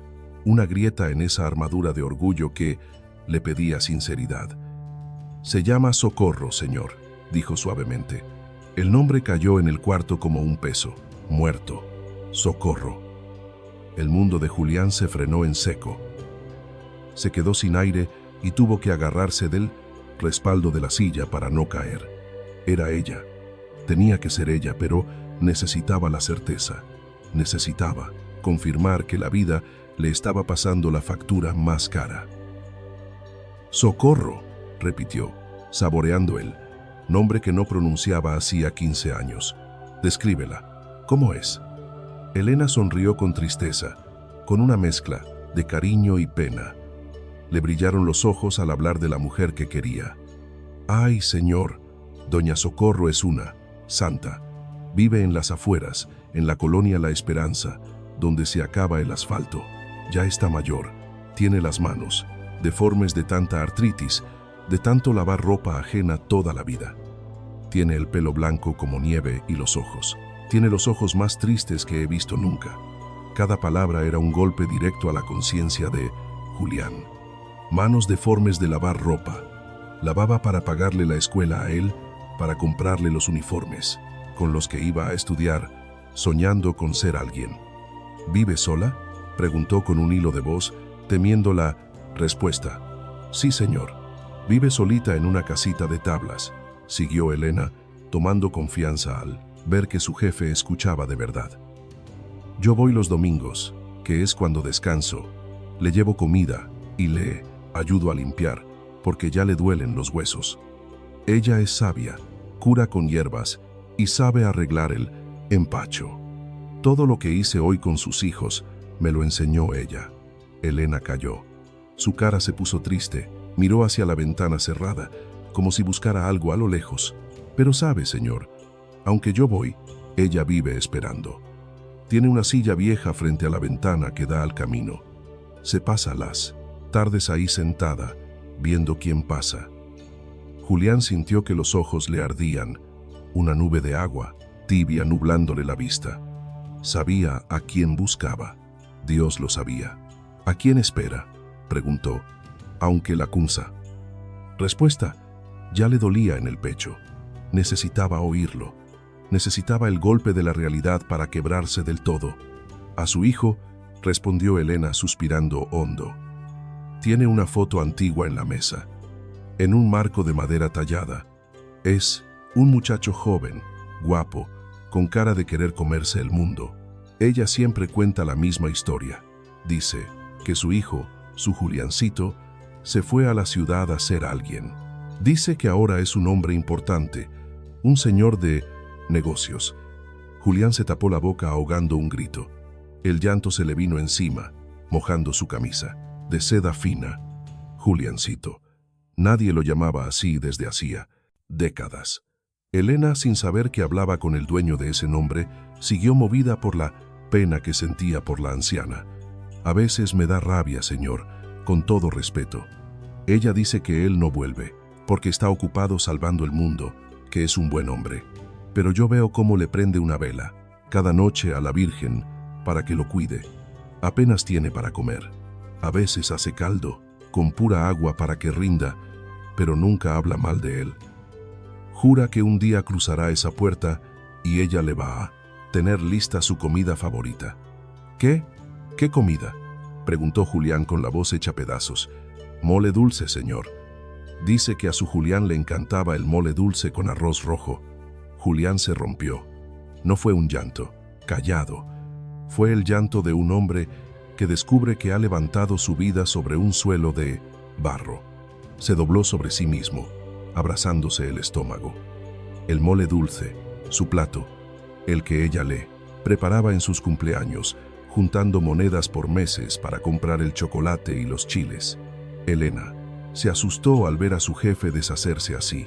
una grieta en esa armadura de orgullo que le pedía sinceridad. «Se llama Socorro, señor», dijo suavemente. El nombre cayó en el cuarto como un peso. «Muerto. Socorro». El mundo de Julián se frenó en seco. Se quedó sin aire y tuvo que agarrarse del respaldo de la silla para no caer. Era ella. Tenía que ser ella, pero necesitaba la certeza. Necesitaba confirmar que la vida le estaba pasando la factura más cara. «Socorro», repitió, saboreando el nombre que no pronunciaba hacía 15 años. «Descríbela. ¿Cómo es?». Elena sonrió con tristeza, con una mezcla de cariño y pena. Le brillaron los ojos al hablar de la mujer que quería. «Ay, señor, doña Socorro es una santa. Vive en las afueras, en la colonia La Esperanza, donde se acaba el asfalto. Ya está mayor, tiene las manos deformes de tanta artritis, de tanto lavar ropa ajena toda la vida. Tiene el pelo blanco como nieve y los ojos. Tiene los ojos más tristes que he visto nunca». Cada palabra era un golpe directo a la conciencia de Julián. Manos deformes de lavar ropa. Lavaba para pagarle la escuela a él, para comprarle los uniformes, con los que iba a estudiar, soñando con ser alguien. «¿Vive sola?», preguntó con un hilo de voz, temiendo la respuesta. «Sí, señor. Vive solita en una casita de tablas», siguió Elena, tomando confianza al ver que su jefe escuchaba de verdad. «Yo voy los domingos, que es cuando descanso. Le llevo comida y le ayudo a limpiar, porque ya le duelen los huesos. Ella es sabia, cura con hierbas y sabe arreglar el empacho. Todo lo que hice hoy con sus hijos me lo enseñó ella». Elena calló. Su cara se puso triste, miró hacia la ventana cerrada, como si buscara algo a lo lejos. Pero sabe, señor, aunque yo voy, ella vive esperando. Tiene una silla vieja frente a la ventana que da al camino. Se pasa las tardes ahí sentada, viendo quién pasa. Julián sintió que los ojos le ardían, una nube de agua, tibia nublándole la vista. Sabía a quién buscaba. Dios lo sabía. ¿A quién espera?, preguntó, aunque la cunza. Respuesta, ya le dolía en el pecho. Necesitaba oírlo. Necesitaba el golpe de la realidad para quebrarse del todo. A su hijo, respondió Elena suspirando hondo. Tiene una foto antigua en la mesa, en un marco de madera tallada. Es un muchacho joven, guapo, con cara de querer comerse el mundo. Ella siempre cuenta la misma historia. Dice que su hijo, su Juliancito, se fue a la ciudad a ser alguien. Dice que ahora es un hombre importante, un señor de negocios. Julián se tapó la boca ahogando un grito. El llanto se le vino encima, mojando su camisa, de seda fina. Juliancito. Nadie lo llamaba así desde hacía décadas. Elena, sin saber que hablaba con el dueño de ese nombre, siguió movida por la pena que sentía por la anciana. A veces me da rabia, señor, con todo respeto. Ella dice que él no vuelve, porque está ocupado salvando el mundo, que es un buen hombre. Pero yo veo cómo le prende una vela, cada noche a la Virgen, para que lo cuide. Apenas tiene para comer. A veces hace caldo, con pura agua para que rinda, pero nunca habla mal de él. Jura que un día cruzará esa puerta y ella le va a tener lista su comida favorita. ¿Qué? ¿Qué comida?, preguntó Julián con la voz hecha pedazos. Mole dulce, señor. Dice que a su Julián le encantaba el mole dulce con arroz rojo. Julián se rompió. No fue un llanto, callado. Fue el llanto de un hombre que descubre que ha levantado su vida sobre un suelo de barro. Se dobló sobre sí mismo, abrazándose el estómago. El mole dulce, su plato, el que ella le preparaba en sus cumpleaños, juntando monedas por meses para comprar el chocolate y los chiles. Elena se asustó al ver a su jefe deshacerse así.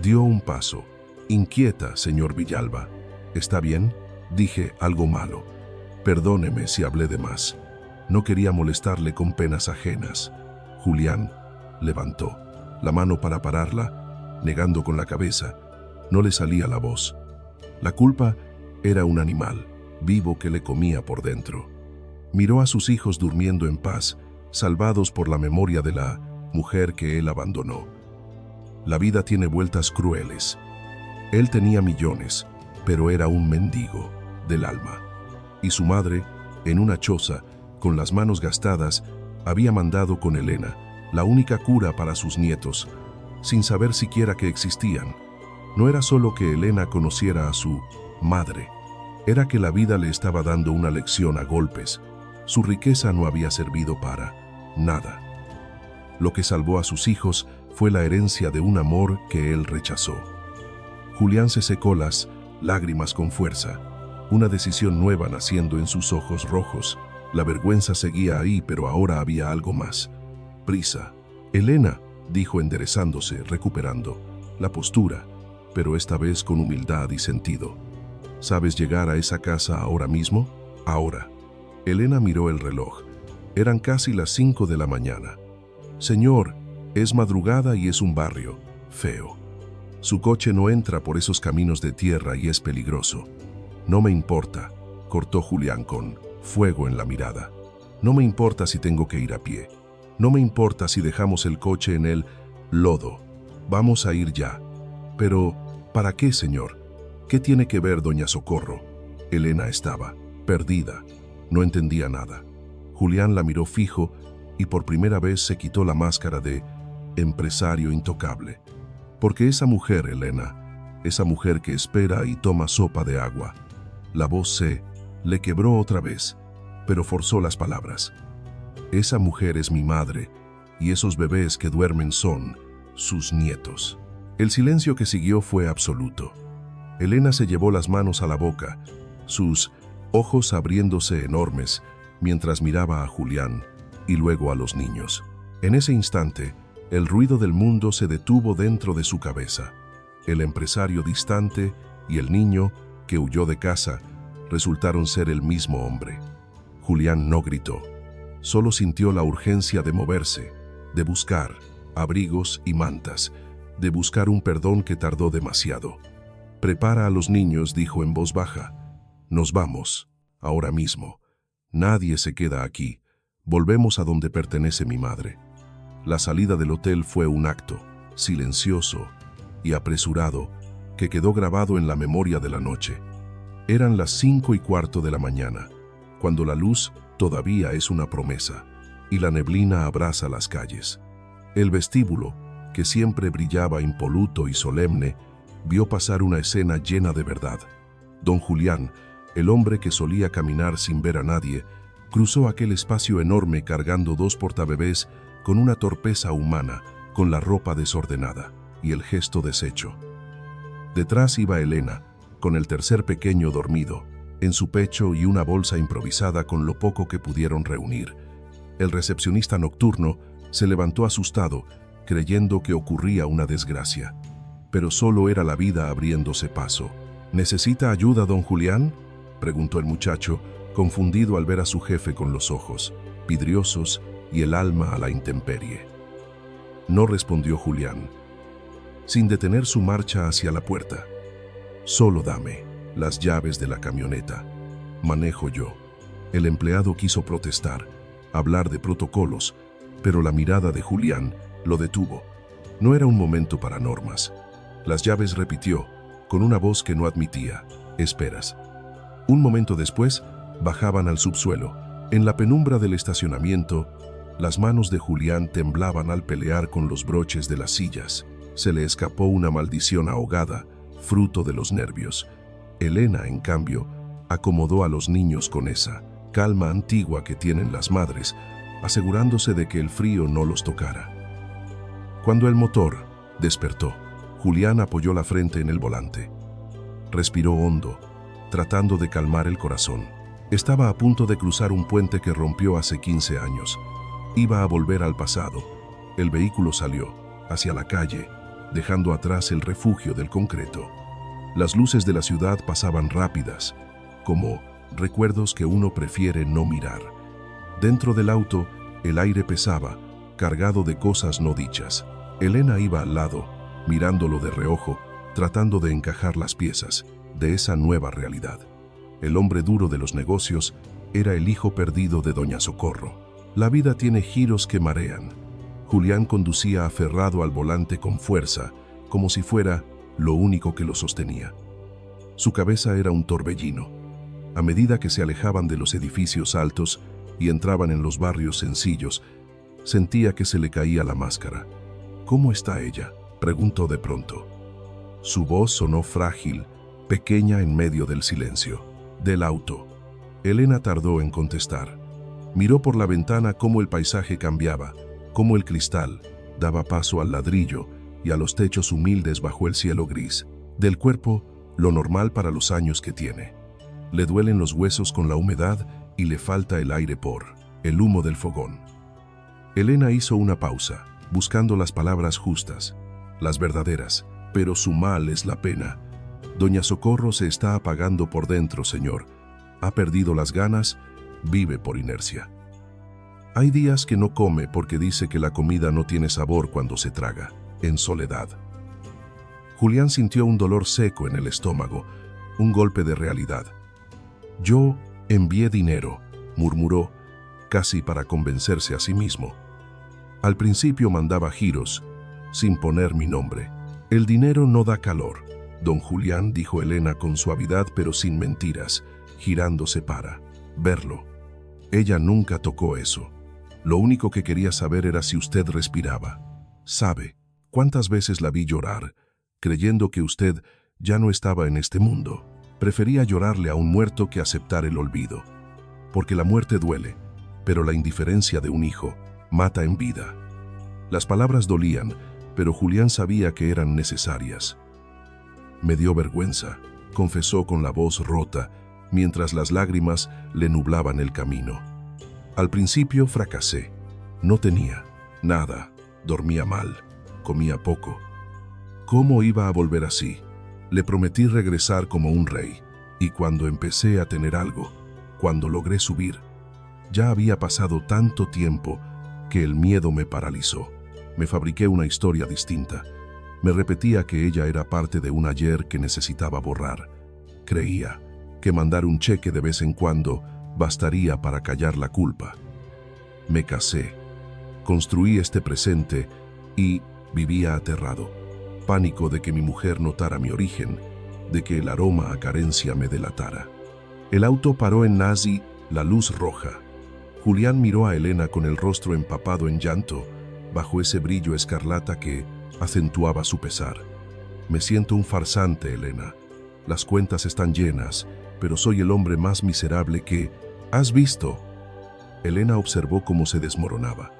Dio un paso. Inquieta, señor Villalba. ¿Está bien? Dije algo malo. Perdóneme si hablé de más. No quería molestarle con penas ajenas. Julián levantó la mano para pararla, negando con la cabeza. No le salía la voz. La culpa era un animal vivo que le comía por dentro. Miró a sus hijos durmiendo en paz, salvados por la memoria de la mujer que él abandonó. La vida tiene vueltas crueles. Él tenía millones, pero era un mendigo del alma. Y su madre, en una choza, con las manos gastadas, había mandado con Elena la única cura para sus nietos, sin saber siquiera que existían. No era solo que Elena conociera a su madre, era que la vida le estaba dando una lección a golpes. Su riqueza no había servido para nada. Lo que salvó a sus hijos fue la herencia de un amor que él rechazó. Julián se secó las lágrimas con fuerza, una decisión nueva naciendo en sus ojos rojos. La vergüenza seguía ahí, pero ahora había algo más. Prisa. Elena, dijo enderezándose, recuperando la postura, pero esta vez con humildad y sentido. ¿Sabes llegar a esa casa ahora mismo? Ahora. Elena miró el reloj. Eran casi las 5 de la mañana. Señor, es madrugada y es un barrio feo. Su coche no entra por esos caminos de tierra y es peligroso. No me importa, cortó Julián con fuego en la mirada. No me importa si tengo que ir a pie. No me importa si dejamos el coche en el lodo. Vamos a ir ya. Pero, ¿para qué, señor? ¿Qué tiene que ver doña Socorro? Elena estaba perdida. No entendía nada. Julián la miró fijo y por primera vez se quitó la máscara de empresario intocable. Porque esa mujer, Elena, esa mujer que espera y toma sopa de agua. La voz se le quebró otra vez, pero forzó las palabras. Esa mujer es mi madre, y esos bebés que duermen son sus nietos. El silencio que siguió fue absoluto. Elena se llevó las manos a la boca, sus ojos abriéndose enormes, mientras miraba a Julián, y luego a los niños. En ese instante, el ruido del mundo se detuvo dentro de su cabeza. El empresario distante y el niño, que huyó de casa, resultaron ser el mismo hombre. Julián no gritó, solo sintió la urgencia de moverse, de buscar abrigos y mantas, de buscar un perdón que tardó demasiado. «Prepara a los niños», dijo en voz baja. «Nos vamos, ahora mismo. Nadie se queda aquí. Volvemos a donde pertenece mi madre». La salida del hotel fue un acto, silencioso y apresurado, que quedó grabado en la memoria de la noche. Eran las 5:15 de la mañana, cuando la luz todavía es una promesa, y la neblina abraza las calles. El vestíbulo, que siempre brillaba impoluto y solemne, vio pasar una escena llena de verdad. Don Julián, el hombre que solía caminar sin ver a nadie, cruzó aquel espacio enorme cargando 2 portabebés con una torpeza humana, con la ropa desordenada y el gesto deshecho. Detrás iba Elena, con el tercer pequeño dormido, en su pecho y una bolsa improvisada con lo poco que pudieron reunir. El recepcionista nocturno se levantó asustado, creyendo que ocurría una desgracia. Pero solo era la vida abriéndose paso. «¿Necesita ayuda, don Julián?», preguntó el muchacho, confundido al ver a su jefe con los ojos vidriosos y el alma a la intemperie. No respondió Julián, sin detener su marcha hacia la puerta. «Solo dame las llaves de la camioneta. Manejo yo». El empleado quiso protestar, hablar de protocolos, pero la mirada de Julián lo detuvo. No era un momento para normas. «Las llaves», repitió, con una voz que no admitía esperas. Un momento después, bajaban al subsuelo. En la penumbra del estacionamiento, las manos de Julián temblaban al pelear con los broches de las sillas. Se le escapó una maldición ahogada, fruto de los nervios. Elena, en cambio, acomodó a los niños con esa calma antigua que tienen las madres, asegurándose de que el frío no los tocara. Cuando el motor despertó, Julián apoyó la frente en el volante. Respiró hondo, tratando de calmar el corazón. Estaba a punto de cruzar un puente que rompió hace 15 años. Iba a volver al pasado. El vehículo salió hacia la calle, dejando atrás el refugio del concreto. Las luces de la ciudad pasaban rápidas, como recuerdos que uno prefiere no mirar. Dentro del auto, el aire pesaba, cargado de cosas no dichas. Elena iba al lado, mirándolo de reojo, tratando de encajar las piezas de esa nueva realidad. El hombre duro de los negocios era el hijo perdido de doña Socorro. La vida tiene giros que marean. Julián conducía aferrado al volante con fuerza, como si fuera lo único que lo sostenía. Su cabeza era un torbellino. A medida que se alejaban de los edificios altos y entraban en los barrios sencillos, sentía que se le caía la máscara. «¿Cómo está ella?», preguntó de pronto. Su voz sonó frágil, pequeña en medio del silencio. Del auto. Elena tardó en contestar. Miró por la ventana cómo el paisaje cambiaba, cómo el cristal daba paso al ladrillo y a los techos humildes bajo el cielo gris. Del cuerpo, lo normal para los años que tiene. Le duelen los huesos con la humedad y le falta el aire por el humo del fogón. Elena hizo una pausa, buscando las palabras justas, las verdaderas, pero su mal es la pena. «Doña Socorro se está apagando por dentro, señor. Ha perdido las ganas, vive por inercia. Hay días que no come porque dice que la comida no tiene sabor cuando se traga, en soledad». Julián sintió un dolor seco en el estómago, un golpe de realidad. «Yo envié dinero», murmuró, casi para convencerse a sí mismo. «Al principio mandaba giros, sin poner mi nombre. El dinero no da calor, don Julián», dijo Elena con suavidad pero sin mentiras, girándose para verlo. Ella nunca tocó eso. Lo único que quería saber era si usted respiraba. «¿Sabe cuántas veces la vi llorar, creyendo que usted ya no estaba en este mundo? Prefería llorarle a un muerto que aceptar el olvido. Porque la muerte duele, pero la indiferencia de un hijo mata en vida». Las palabras dolían, pero Julián sabía que eran necesarias. «Me dio vergüenza», confesó con la voz rota, mientras las lágrimas le nublaban el camino. «Al principio fracasé, No tenía nada, dormía mal, comía poco. ¿Cómo iba a volver así? Le prometí regresar como un rey, y cuando empecé a tener algo, cuando logré subir, ya había pasado tanto tiempo que el miedo me paralizó. Me fabriqué una historia distinta. Me repetía que ella era parte de un ayer que necesitaba borrar. Creía que mandar un cheque de vez en cuando bastaría para callar la culpa. Me casé, construí este presente y vivía aterrado. Pánico de que mi mujer notara mi origen, de que el aroma a carencia me delatara. El auto paró en Nazi, la luz roja. Julián miró a Elena con el rostro empapado en llanto, bajo ese brillo escarlata que acentuaba su pesar. Me siento un farsante, Elena. Las cuentas están llenas, pero soy el hombre más miserable que has visto. Elena observó cómo se desmoronaba.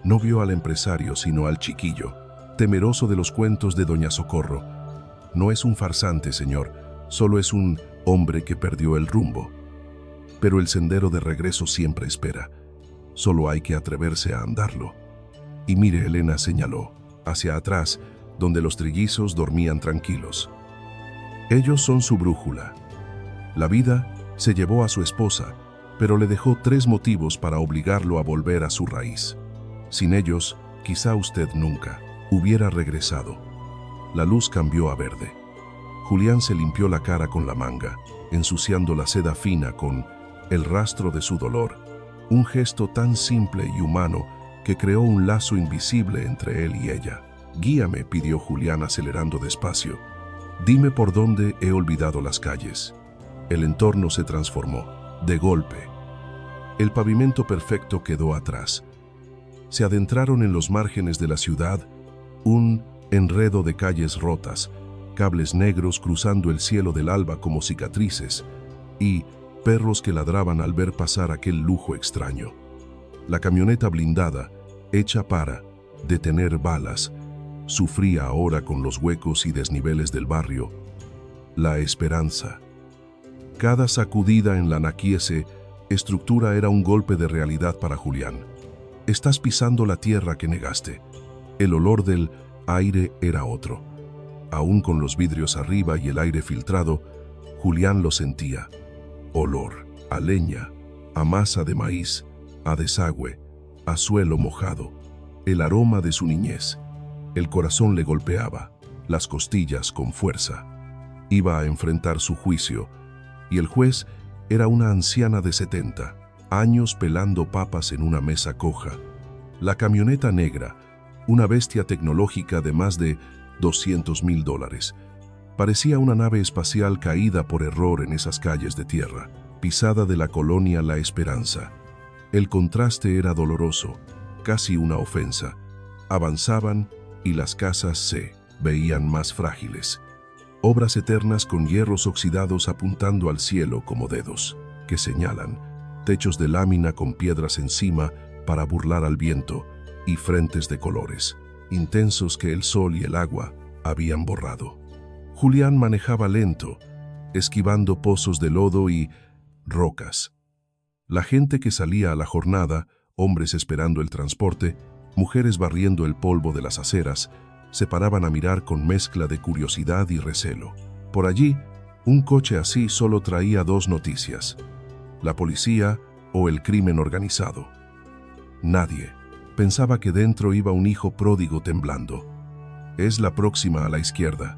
No vio al empresario, sino al chiquillo, temeroso de los cuentos de Doña Socorro. No es un farsante, señor, solo es un hombre que perdió el rumbo. Pero el sendero de regreso siempre espera. Solo hay que atreverse a andarlo. Y mire, Elena señaló, hacia atrás, donde los trillizos dormían tranquilos. Ellos son su brújula. La vida se llevó a su esposa, pero le dejó 3 motivos para obligarlo a volver a su raíz. Sin ellos, quizá usted nunca hubiera regresado. La luz cambió a verde. Julián se limpió la cara con la manga, ensuciando la seda fina con el rastro de su dolor. Un gesto tan simple y humano que creó un lazo invisible entre él y ella. «Guíame», pidió Julián acelerando despacio. «Dime por dónde he olvidado las calles». El entorno se transformó, de golpe. El pavimento perfecto quedó atrás. Se adentraron en los márgenes de la ciudad, un enredo de calles rotas, cables negros cruzando el cielo del alba como cicatrices, y perros que ladraban al ver pasar aquel lujo extraño. La camioneta blindada, hecha para detener balas, sufría ahora con los huecos y desniveles del barrio. La esperanza. Cada sacudida en la naquiese estructura era un golpe de realidad para Julián. Estás pisando la tierra que negaste. El olor del aire era otro. Aún con los vidrios arriba y el aire filtrado, Julián lo sentía. Olor a leña, a masa de maíz, a desagüe, a suelo mojado. El aroma de su niñez. El corazón le golpeaba, las costillas con fuerza. Iba a enfrentar su juicio, y el juez era una anciana de 70 años pelando papas en una mesa coja. La camioneta negra, una bestia tecnológica de más de $200,000. Parecía una nave espacial caída por error en esas calles de tierra, pisada de la colonia La Esperanza. El contraste era doloroso, casi una ofensa. Avanzaban y las casas se veían más frágiles. Obras eternas con hierros oxidados apuntando al cielo como dedos, que señalan, techos de lámina con piedras encima para burlar al viento, y frentes de colores, intensos que el sol y el agua habían borrado. Julián manejaba lento, esquivando pozos de lodo y rocas. La gente que salía a la jornada, hombres esperando el transporte, mujeres barriendo el polvo de las aceras, se paraban a mirar con mezcla de curiosidad y recelo. Por allí, un coche así solo traía 2 noticias: la policía o el crimen organizado. Nadie pensaba que dentro iba un hijo pródigo temblando. «Es la próxima a la izquierda».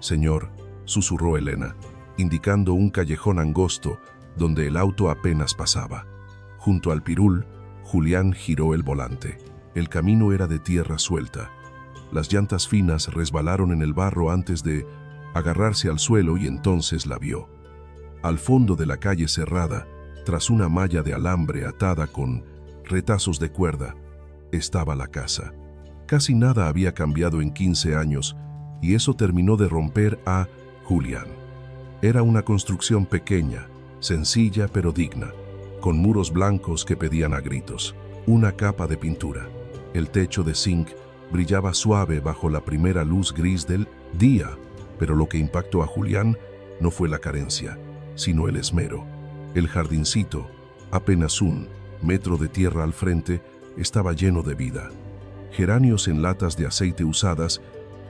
«Señor», susurró Elena, indicando un callejón angosto donde el auto apenas pasaba. Junto al pirul, Julián giró el volante. El camino era de tierra suelta. Las llantas finas resbalaron en el barro antes de agarrarse al suelo y entonces la vio. Al fondo de la calle cerrada, tras una malla de alambre atada con retazos de cuerda, estaba la casa. Casi nada había cambiado en 15 años y eso terminó de romper a Julián. Era una construcción pequeña, sencilla pero digna, con muros blancos que pedían a gritos, una capa de pintura. El techo de zinc brillaba suave bajo la primera luz gris del día, pero lo que impactó a Julián no fue la carencia, sino el esmero. El jardincito, apenas 1 metro de tierra al frente, estaba lleno de vida. Geranios en latas de aceite usadas,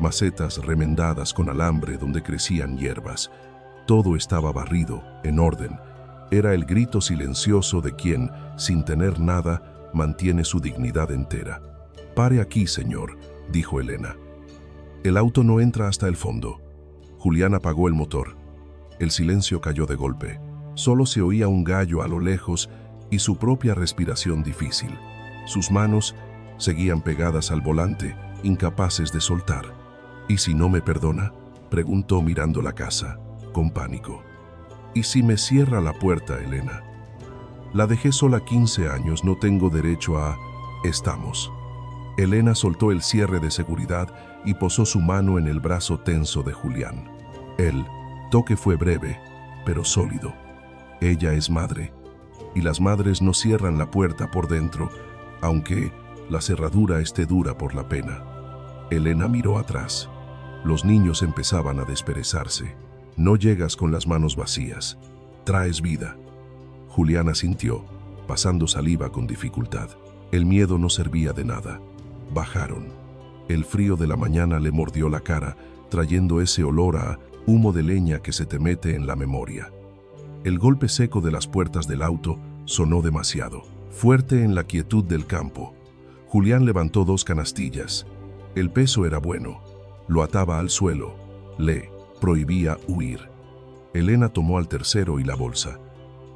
macetas remendadas con alambre donde crecían hierbas. Todo estaba barrido, en orden. Era el grito silencioso de quien, sin tener nada, mantiene su dignidad entera. «Pare aquí, señor», dijo Elena. «El auto no entra hasta el fondo». Julián apagó el motor. El silencio cayó de golpe. Solo se oía un gallo a lo lejos y su propia respiración difícil. Sus manos seguían pegadas al volante, incapaces de soltar. «¿Y si no me perdona?», preguntó mirando la casa, con pánico. «¿Y si me cierra la puerta, Elena? La dejé sola 15 años, no tengo derecho a... Estamos». Elena soltó el cierre de seguridad y posó su mano en el brazo tenso de Julián. El toque fue breve, pero sólido. Ella es madre, y las madres no cierran la puerta por dentro, aunque la cerradura esté dura por la pena. Elena miró atrás. Los niños empezaban a desperezarse. «No llegas con las manos vacías. Traes vida». Julián asintió, pasando saliva con dificultad. El miedo no servía de nada. Bajaron. El frío de la mañana le mordió la cara, trayendo ese olor a humo de leña que se te mete en la memoria. El golpe seco de las puertas del auto sonó demasiado, fuerte en la quietud del campo. Julián levantó 2 canastillas. El peso era bueno. Lo ataba al suelo. Le prohibía huir. Elena tomó al tercero y la bolsa.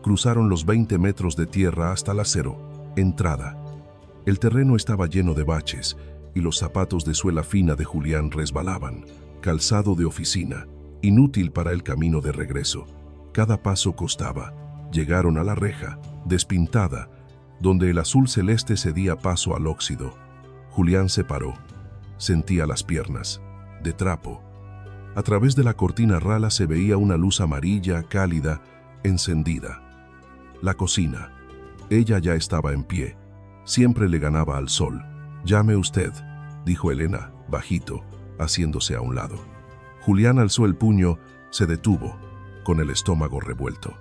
Cruzaron los 20 metros de tierra hasta la 0, entrada. El terreno estaba lleno de baches y los zapatos de suela fina de Julián resbalaban. Calzado de oficina, inútil para el camino de regreso. Cada paso costaba. Llegaron a la reja, despintada, donde el azul celeste cedía paso al óxido. Julián se paró. Sentía las piernas, de trapo. A través de la cortina rala se veía una luz amarilla, cálida, encendida. La cocina. Ella ya estaba en pie. Siempre le ganaba al sol. «Llame usted», dijo Elena, bajito, haciéndose a un lado. Julián alzó el puño, se detuvo, con el estómago revuelto.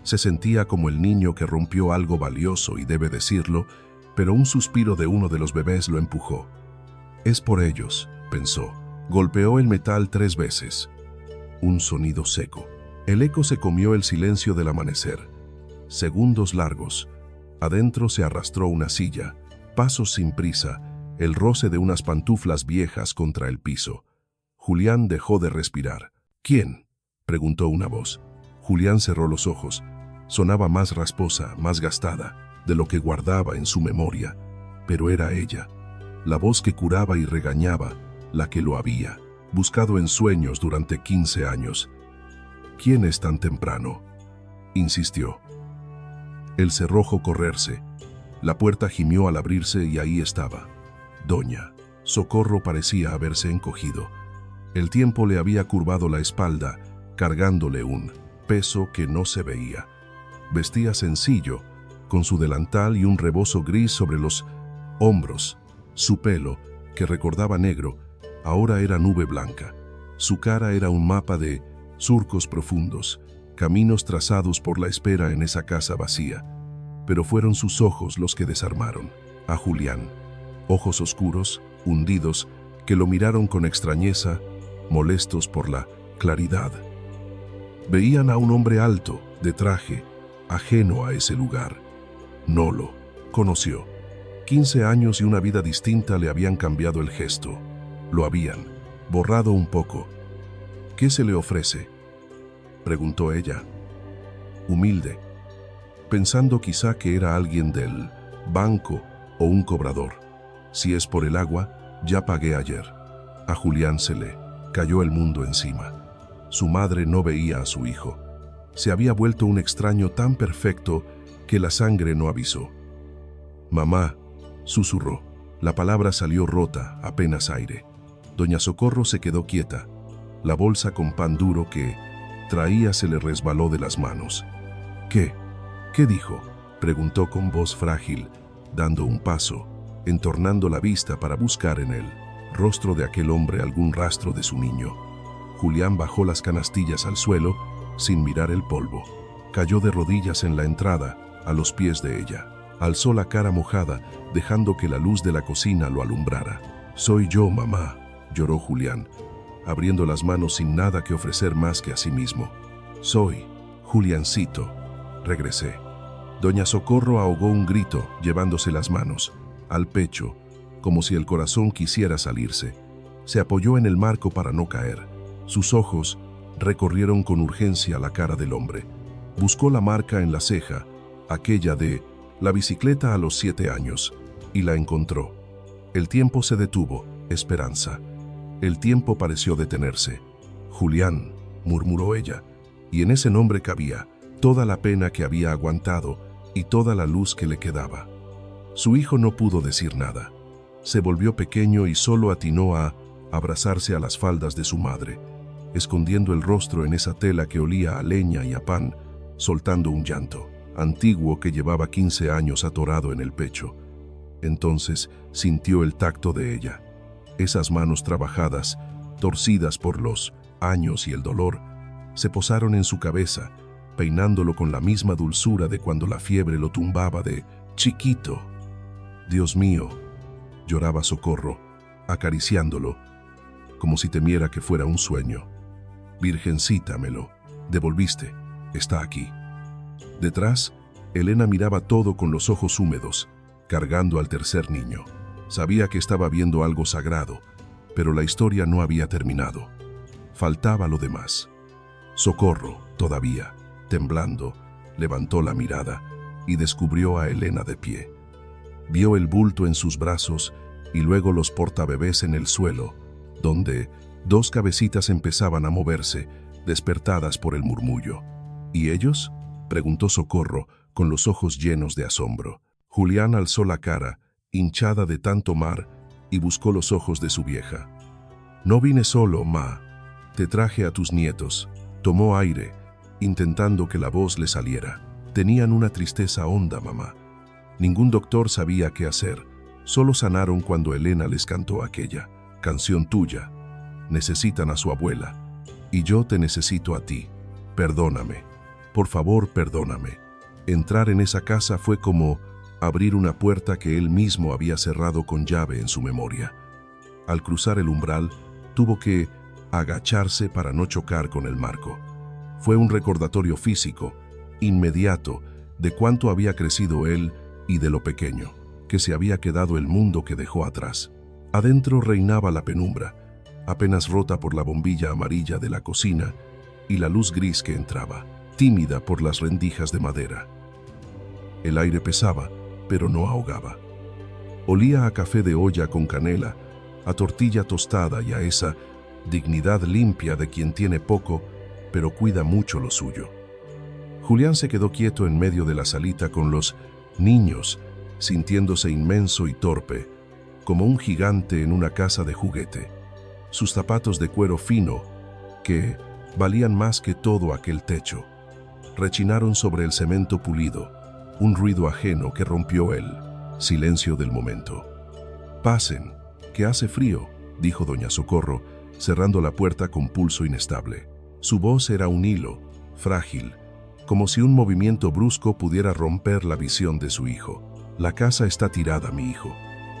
Se sentía como el niño que rompió algo valioso y debe decirlo, pero un suspiro de uno de los bebés lo empujó. «Es por ellos», pensó. Golpeó el metal 3 veces. Un sonido seco. El eco se comió el silencio del amanecer. Segundos largos. Adentro se arrastró una silla, pasos sin prisa, el roce de unas pantuflas viejas contra el piso. Julián dejó de respirar. «¿Quién?», preguntó una voz. Julián cerró los ojos. Sonaba más rasposa, más gastada, de lo que guardaba en su memoria. Pero era ella, la voz que curaba y regañaba, la que lo había buscado en sueños durante 15 años. «¿Quién es tan temprano?», insistió. El cerrojo correrse. La puerta gimió al abrirse y ahí estaba. Doña Socorro parecía haberse encogido. El tiempo le había curvado la espalda, cargándole un peso que no se veía. Vestía sencillo, con su delantal y un rebozo gris sobre los hombros. Su pelo, que recordaba negro, ahora era nube blanca. Su cara era un mapa de surcos profundos, caminos trazados por la espera en esa casa vacía. Pero fueron sus ojos los que desarmaron a Julián. Ojos oscuros, hundidos, que lo miraron con extrañeza, molestos por la claridad. Veían a un hombre alto, de traje, ajeno a ese lugar. No lo conoció. 15 años y una vida distinta le habían cambiado el gesto. Lo habían borrado un poco. «¿Qué se le ofrece?», preguntó ella. Humilde, pensando quizá que era alguien del banco o un cobrador. «Si es por el agua, ya pagué ayer». A Julián se le cayó el mundo encima. Su madre no veía a su hijo. Se había vuelto un extraño tan perfecto que la sangre no avisó. «Mamá», susurró. La palabra salió rota, apenas aire. Doña Socorro se quedó quieta. La bolsa con pan duro que traía se le resbaló de las manos. «¿Qué? ¿Qué dijo?», preguntó con voz frágil, dando un paso, entornando la vista para buscar en el rostro de aquel hombre algún rastro de su niño. Julián bajó las canastillas al suelo, sin mirar el polvo. Cayó de rodillas en la entrada, a los pies de ella. Alzó la cara mojada, dejando que la luz de la cocina lo alumbrara. «Soy yo, mamá», lloró Julián, abriendo las manos sin nada que ofrecer más que a sí mismo. «Soy Juliancito», regresé. Doña Socorro ahogó un grito, llevándose las manos al pecho, como si el corazón quisiera salirse. Se apoyó en el marco para no caer. Sus ojos recorrieron con urgencia la cara del hombre. Buscó la marca en la ceja, aquella de la bicicleta a los 7 años, y la encontró. El tiempo se detuvo, Esperanza. El tiempo pareció detenerse. «Julián», murmuró ella, y en ese nombre cabía toda la pena que había aguantado y toda la luz que le quedaba. Su hijo no pudo decir nada. Se volvió pequeño y solo atinó a abrazarse a las faldas de su madre, escondiendo el rostro en esa tela que olía a leña y a pan, soltando un llanto antiguo que llevaba 15 años atorado en el pecho. Entonces sintió el tacto de ella. Esas manos trabajadas, torcidas por los años y el dolor, se posaron en su cabeza, peinándolo con la misma dulzura de cuando la fiebre lo tumbaba de chiquito. «Dios mío», lloraba Socorro, acariciándolo, como si temiera que fuera un sueño. «Virgencita, me lo devolviste, está aquí». Detrás, Elena miraba todo con los ojos húmedos, cargando al tercer niño. Sabía que estaba viendo algo sagrado, pero la historia no había terminado. Faltaba lo demás. Socorro, todavía, temblando, levantó la mirada y descubrió a Elena de pie. Vio el bulto en sus brazos y luego los portabebés en el suelo, donde 2 cabecitas empezaban a moverse, despertadas por el murmullo. ¿Y ellos?, preguntó Socorro, con los ojos llenos de asombro. Julián alzó la cara, hinchada de tanto mar, y buscó los ojos de su vieja. «No vine solo, ma. Te traje a tus nietos». Tomó aire, intentando que la voz le saliera. Tenían una tristeza honda, mamá. Ningún doctor sabía qué hacer. Solo sanaron cuando Elena les cantó aquella canción tuya. Necesitan a su abuela. Y yo te necesito a ti. Perdóname. Por favor, perdóname. Entrar en esa casa fue como abrir una puerta que él mismo había cerrado con llave en su memoria. Al cruzar el umbral, tuvo que agacharse para no chocar con el marco. Fue un recordatorio físico, inmediato, de cuánto había crecido él y de lo pequeño que se había quedado el mundo que dejó atrás. Adentro reinaba la penumbra, apenas rota por la bombilla amarilla de la cocina y la luz gris que entraba, tímida por las rendijas de madera. El aire pesaba, pero no ahogaba. Olía a café de olla con canela, a tortilla tostada y a esa dignidad limpia de quien tiene poco, pero cuida mucho lo suyo. Julián se quedó quieto en medio de la salita con los niños, sintiéndose inmenso y torpe, como un gigante en una casa de juguete. Sus zapatos de cuero fino, que valían más que todo aquel techo, rechinaron sobre el cemento pulido, un ruido ajeno que rompió el silencio del momento. «Pasen, que hace frío», dijo doña Socorro, cerrando la puerta con pulso inestable. Su voz era un hilo, frágil, como si un movimiento brusco pudiera romper la visión de su hijo. «La casa está tirada, mi hijo.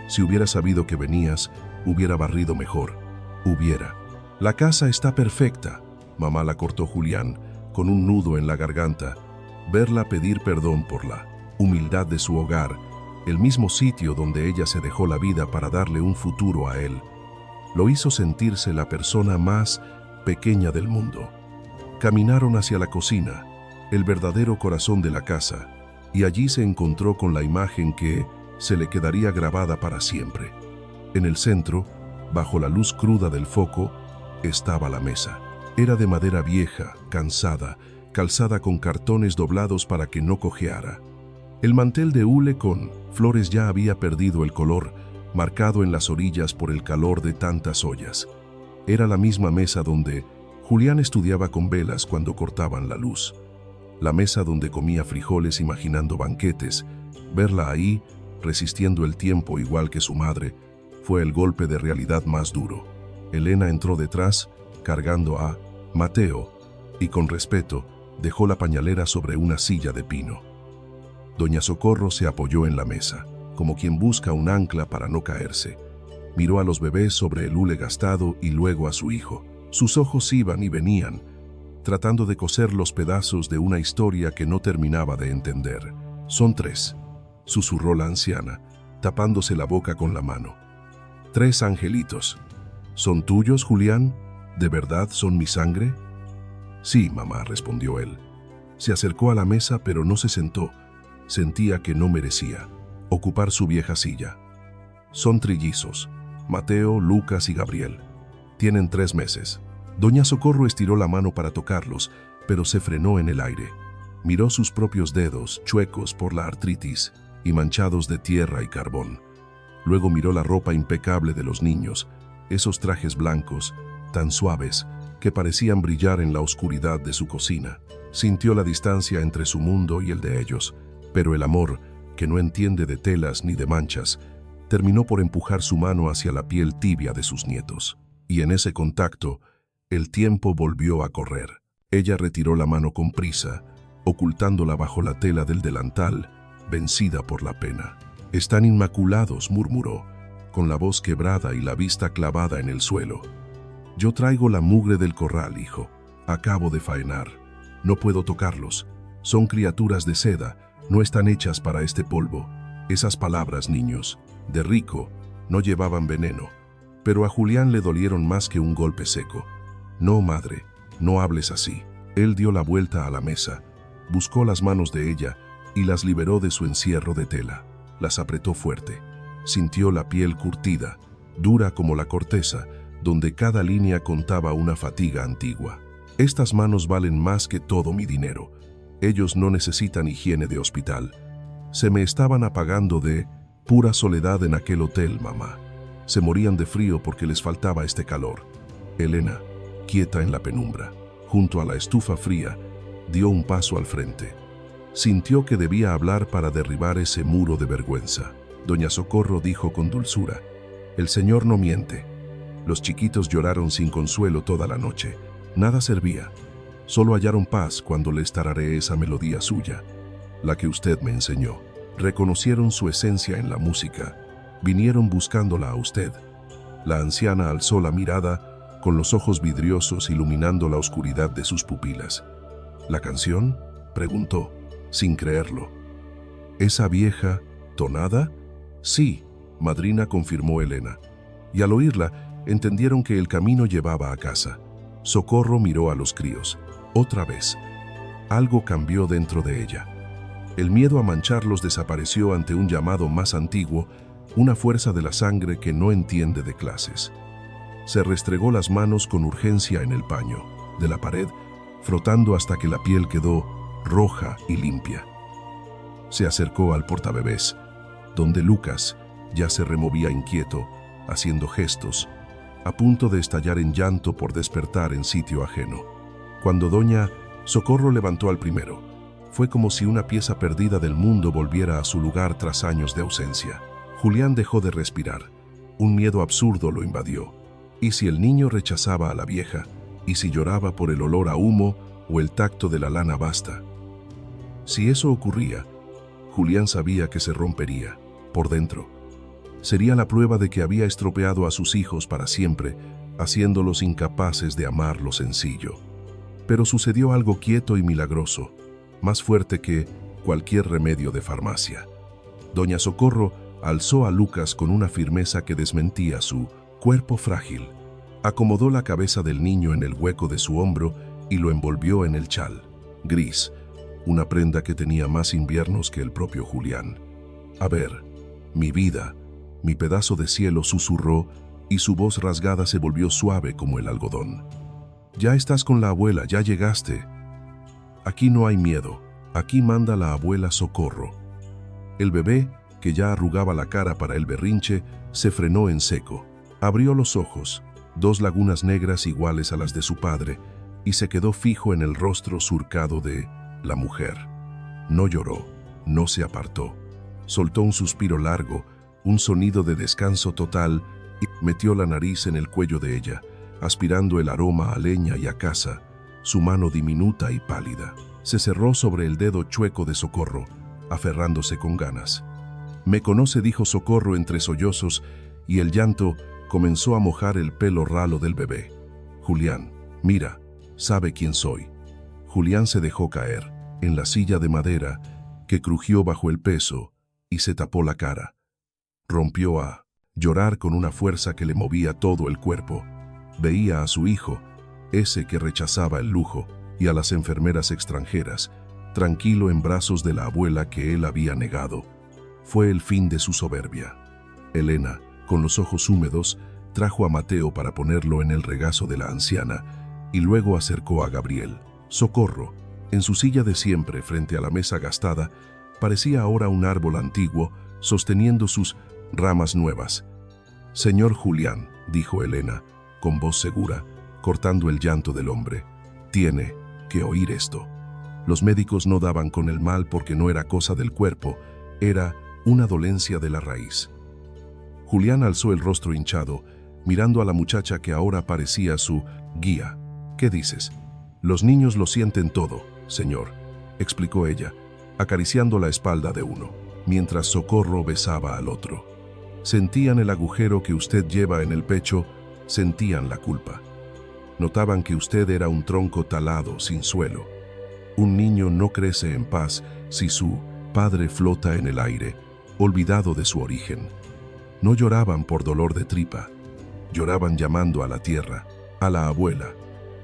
Si hubiera sabido que venías, hubiera barrido mejor. Hubiera. La casa está perfecta», mamá la cortó Julián, con un nudo en la garganta. Verla pedir perdón por la humildad de su hogar, el mismo sitio donde ella se dejó la vida para darle un futuro a él, lo hizo sentirse la persona más pequeña del mundo. Caminaron hacia la cocina, el verdadero corazón de la casa, y allí se encontró con la imagen que se le quedaría grabada para siempre. En el centro, bajo la luz cruda del foco, estaba la mesa. Era de madera vieja, cansada, calzada con cartones doblados para que no cojeara. El mantel de hule con flores ya había perdido el color, marcado en las orillas por el calor de tantas ollas. Era la misma mesa donde Julián estudiaba con velas cuando cortaban la luz. La mesa donde comía frijoles imaginando banquetes. Verla ahí, resistiendo el tiempo igual que su madre, fue el golpe de realidad más duro. Elena entró detrás, cargando a Mateo, y con respeto dejó la pañalera sobre una silla de pino. Doña Socorro se apoyó en la mesa, como quien busca un ancla para no caerse. Miró a los bebés sobre el hule gastado y luego a su hijo. Sus ojos iban y venían, tratando de coser los pedazos de una historia que no terminaba de entender. «Son 3», susurró la anciana, tapándose la boca con la mano. «3 angelitos. ¿Son tuyos, Julián? ¿De verdad son mi sangre?» «Sí, mamá», respondió él. Se acercó a la mesa, pero no se sentó. Sentía que no merecía ocupar su vieja silla. «Son trillizos, Mateo, Lucas y Gabriel. Tienen 3 meses». Doña Socorro estiró la mano para tocarlos, pero se frenó en el aire. Miró sus propios dedos, chuecos por la artritis y manchados de tierra y carbón. Luego miró la ropa impecable de los niños, esos trajes blancos, tan suaves, que parecían brillar en la oscuridad de su cocina. Sintió la distancia entre su mundo y el de ellos, pero el amor, que no entiende de telas ni de manchas, terminó por empujar su mano hacia la piel tibia de sus nietos. Y en ese contacto, el tiempo volvió a correr. Ella retiró la mano con prisa, ocultándola bajo la tela del delantal, vencida por la pena. «Están inmaculados», murmuró, con la voz quebrada y la vista clavada en el suelo. «Yo traigo la mugre del corral, hijo. Acabo de faenar. No puedo tocarlos. Son criaturas de seda, no están hechas para este polvo». Esas palabras, niños, de rico, no llevaban veneno, pero a Julián le dolieron más que un golpe seco. «No, madre, no hables así». Él dio la vuelta a la mesa, buscó las manos de ella y las liberó de su encierro de tela. Las apretó fuerte. Sintió la piel curtida, dura como la corteza, donde cada línea contaba una fatiga antigua. «Estas manos valen más que todo mi dinero. Ellos no necesitan higiene de hospital. Se me estaban apagando de pura soledad en aquel hotel, mamá. Se morían de frío porque les faltaba este calor». Elena, quieta en la penumbra, junto a la estufa fría, dio un paso al frente. Sintió que debía hablar para derribar ese muro de vergüenza. Doña Socorro dijo con dulzura: «El Señor no miente». Los chiquitos lloraron sin consuelo toda la noche. Nada servía. Solo hallaron paz cuando les tarareé esa melodía suya, la que usted me enseñó. Reconocieron su esencia en la música. Vinieron buscándola a usted. La anciana alzó la mirada, con los ojos vidriosos iluminando la oscuridad de sus pupilas. «¿La canción?», preguntó, sin creerlo. «¿Esa vieja tonada?» «Sí», madrina, confirmó Elena. Y al oírla, entendieron que el camino llevaba a casa. Socorro miró a los críos. Otra vez. Algo cambió dentro de ella. El miedo a mancharlos desapareció ante un llamado más antiguo, una fuerza de la sangre que no entiende de clases. Se restregó las manos con urgencia en el paño de la pared, frotando hasta que la piel quedó roja y limpia. Se acercó al portabebés, donde Lucas ya se removía inquieto, haciendo gestos, a punto de estallar en llanto por despertar en sitio ajeno. Cuando Doña Socorro levantó al primero, fue como si una pieza perdida del mundo volviera a su lugar tras años de ausencia. Julián dejó de respirar. Un miedo absurdo lo invadió. ¿Y si el niño rechazaba a la vieja? ¿Y si lloraba por el olor a humo o el tacto de la lana basta? Si eso ocurría, Julián sabía que se rompería por dentro. Sería la prueba de que había estropeado a sus hijos para siempre, haciéndolos incapaces de amar lo sencillo. Pero sucedió algo quieto y milagroso, más fuerte que cualquier remedio de farmacia. Doña Socorro alzó a Lucas con una firmeza que desmentía su cuerpo frágil. Acomodó la cabeza del niño en el hueco de su hombro y lo envolvió en el chal, gris, una prenda que tenía más inviernos que el propio Julián. «A ver, mi vida, mi pedazo de cielo», susurró, y su voz rasgada se volvió suave como el algodón. «Ya estás con la abuela, ya llegaste. Aquí no hay miedo, aquí manda la abuela Socorro». El bebé, que ya arrugaba la cara para el berrinche, se frenó en seco. Abrió los ojos, 2 lagunas negras iguales a las de su padre, y se quedó fijo en el rostro surcado de la mujer. No lloró, no se apartó. Soltó un suspiro largo, un sonido de descanso total, y metió la nariz en el cuello de ella, aspirando el aroma a leña y a casa. Su mano diminuta y pálida se cerró sobre el dedo chueco de Socorro, aferrándose con ganas. «Me conoce», dijo Socorro entre sollozos, y el llanto comenzó a mojar el pelo ralo del bebé. «Julián, mira, sabe quién soy». Julián se dejó caer en la silla de madera que crujió bajo el peso y se tapó la cara. Rompió a llorar con una fuerza que le movía todo el cuerpo. Veía a su hijo, ese que rechazaba el lujo, y a las enfermeras extranjeras, tranquilo en brazos de la abuela que él había negado. Fue el fin de su soberbia. Elena, con los ojos húmedos, trajo a Mateo para ponerlo en el regazo de la anciana y luego acercó a Gabriel. Socorro, en su silla de siempre frente a la mesa gastada, parecía ahora un árbol antiguo sosteniendo sus ramas nuevas. «Señor Julián», dijo Elena, con voz segura, cortando el llanto del hombre, «tiene que oír esto. Los médicos no daban con el mal porque no era cosa del cuerpo, era una dolencia de la raíz». Julián alzó el rostro hinchado, mirando a la muchacha que ahora parecía su guía. «¿Qué dices?» «Los niños lo sienten todo, señor», explicó ella, acariciando la espalda de uno, mientras Socorro besaba al otro. «Sentían el agujero que usted lleva en el pecho, sentían la culpa. Notaban que usted era un tronco talado, sin suelo. Un niño no crece en paz si su padre flota en el aire, olvidado de su origen. No lloraban por dolor de tripa, lloraban llamando a la tierra, a la abuela.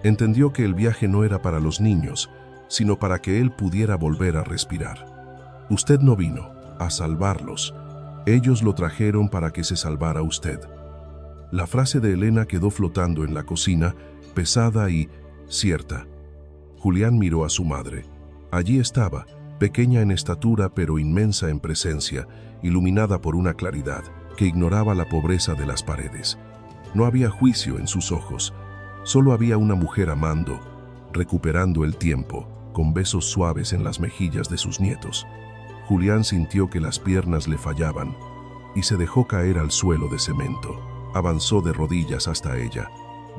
Entendió que el viaje no era para los niños, sino para que él pudiera volver a respirar. Usted no vino a salvarlos, ellos lo trajeron para que se salvara usted». La frase de Elena quedó flotando en la cocina, pesada y cierta. Julián miró a su madre. Allí estaba, pequeña en estatura pero inmensa en presencia, iluminada por una claridad que ignoraba la pobreza de las paredes. No había juicio en sus ojos, solo había una mujer amando, recuperando el tiempo, con besos suaves en las mejillas de sus nietos. Julián sintió que las piernas le fallaban y se dejó caer al suelo de cemento. Avanzó de rodillas hasta ella,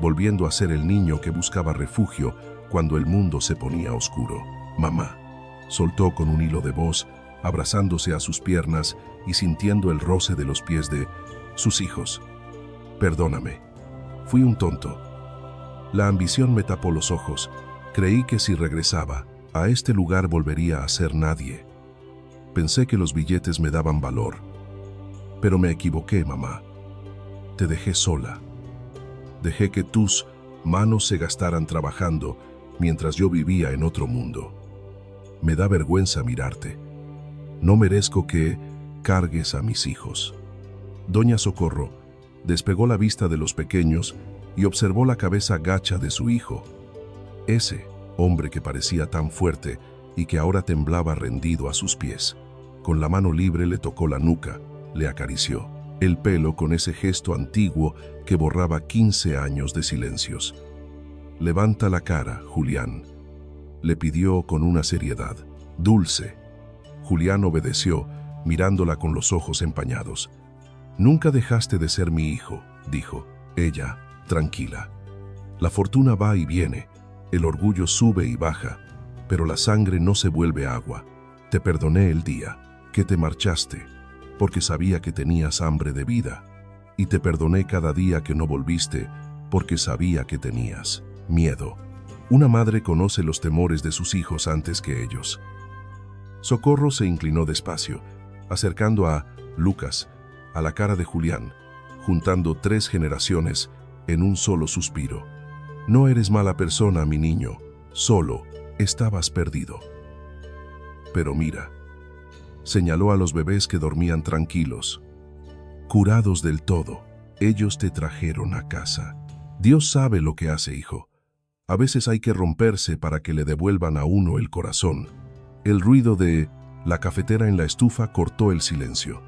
volviendo a ser el niño que buscaba refugio cuando el mundo se ponía oscuro. «Mamá», soltó con un hilo de voz, abrazándose a sus piernas y sintiendo el roce de los pies de sus hijos. «Perdóname, fui un tonto. La ambición me tapó los ojos. Creí que si regresaba a este lugar volvería a ser nadie. Pensé que los billetes me daban valor. Pero me equivoqué, mamá. Te dejé sola. Dejé que tus manos se gastaran trabajando mientras yo vivía en otro mundo. Me da vergüenza mirarte. No merezco que cargues a mis hijos». Doña Socorro despegó la vista de los pequeños y observó la cabeza gacha de su hijo. Ese hombre que parecía tan fuerte y que ahora temblaba rendido a sus pies. Con la mano libre le tocó la nuca, le acarició el pelo con ese gesto antiguo que borraba 15 años de silencios. «Levanta la cara, Julián», le pidió con una seriedad. «Dulce». Julián obedeció, mirándola con los ojos empañados. «Nunca dejaste de ser mi hijo», dijo ella, tranquila. «La fortuna va y viene, el orgullo sube y baja, pero la sangre no se vuelve agua. Te perdoné el día que te marchaste, porque sabía que tenías hambre de vida, y te perdoné cada día que no volviste, porque sabía que tenías miedo». Una madre conoce los temores de sus hijos antes que ellos. Socorro se inclinó despacio, acercando a Lucas a la cara de Julián, juntando 3 generaciones en un solo suspiro. «No eres mala persona, mi niño, solo estabas perdido. Pero mira», señaló a los bebés que dormían tranquilos. «Curados del todo, ellos te trajeron a casa. Dios sabe lo que hace, hijo. A veces hay que romperse para que le devuelvan a uno el corazón». El ruido de la cafetera en la estufa cortó el silencio,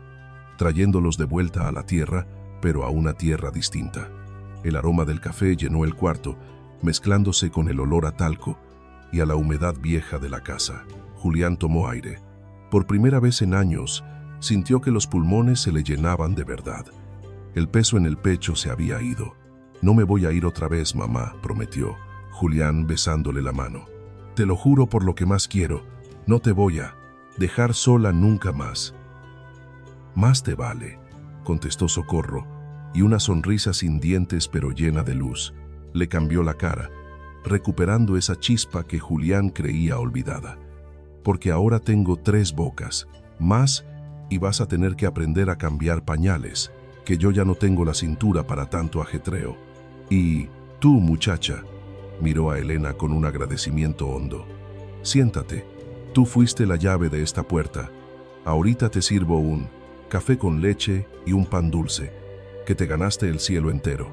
trayéndolos de vuelta a la tierra, pero a una tierra distinta. El aroma del café llenó el cuarto, mezclándose con el olor a talco y a la humedad vieja de la casa. Julián tomó aire. Por primera vez en años, sintió que los pulmones se le llenaban de verdad. El peso en el pecho se había ido. «No me voy a ir otra vez, mamá», prometió Julián besándole la mano. «Te lo juro por lo que más quiero, no te voy a dejar sola nunca más. Más te vale, contestó Socorro, y una sonrisa sin dientes pero llena de luz le cambió la cara, recuperando esa chispa que Julián creía olvidada. Porque ahora tengo 3 bocas, más, y vas a tener que aprender a cambiar pañales, que yo ya no tengo la cintura para tanto ajetreo. Y tú, muchacha, miró a Elena con un agradecimiento hondo. Siéntate, tú fuiste la llave de esta puerta. Ahorita te sirvo un café con leche y un pan dulce, que te ganaste el cielo entero.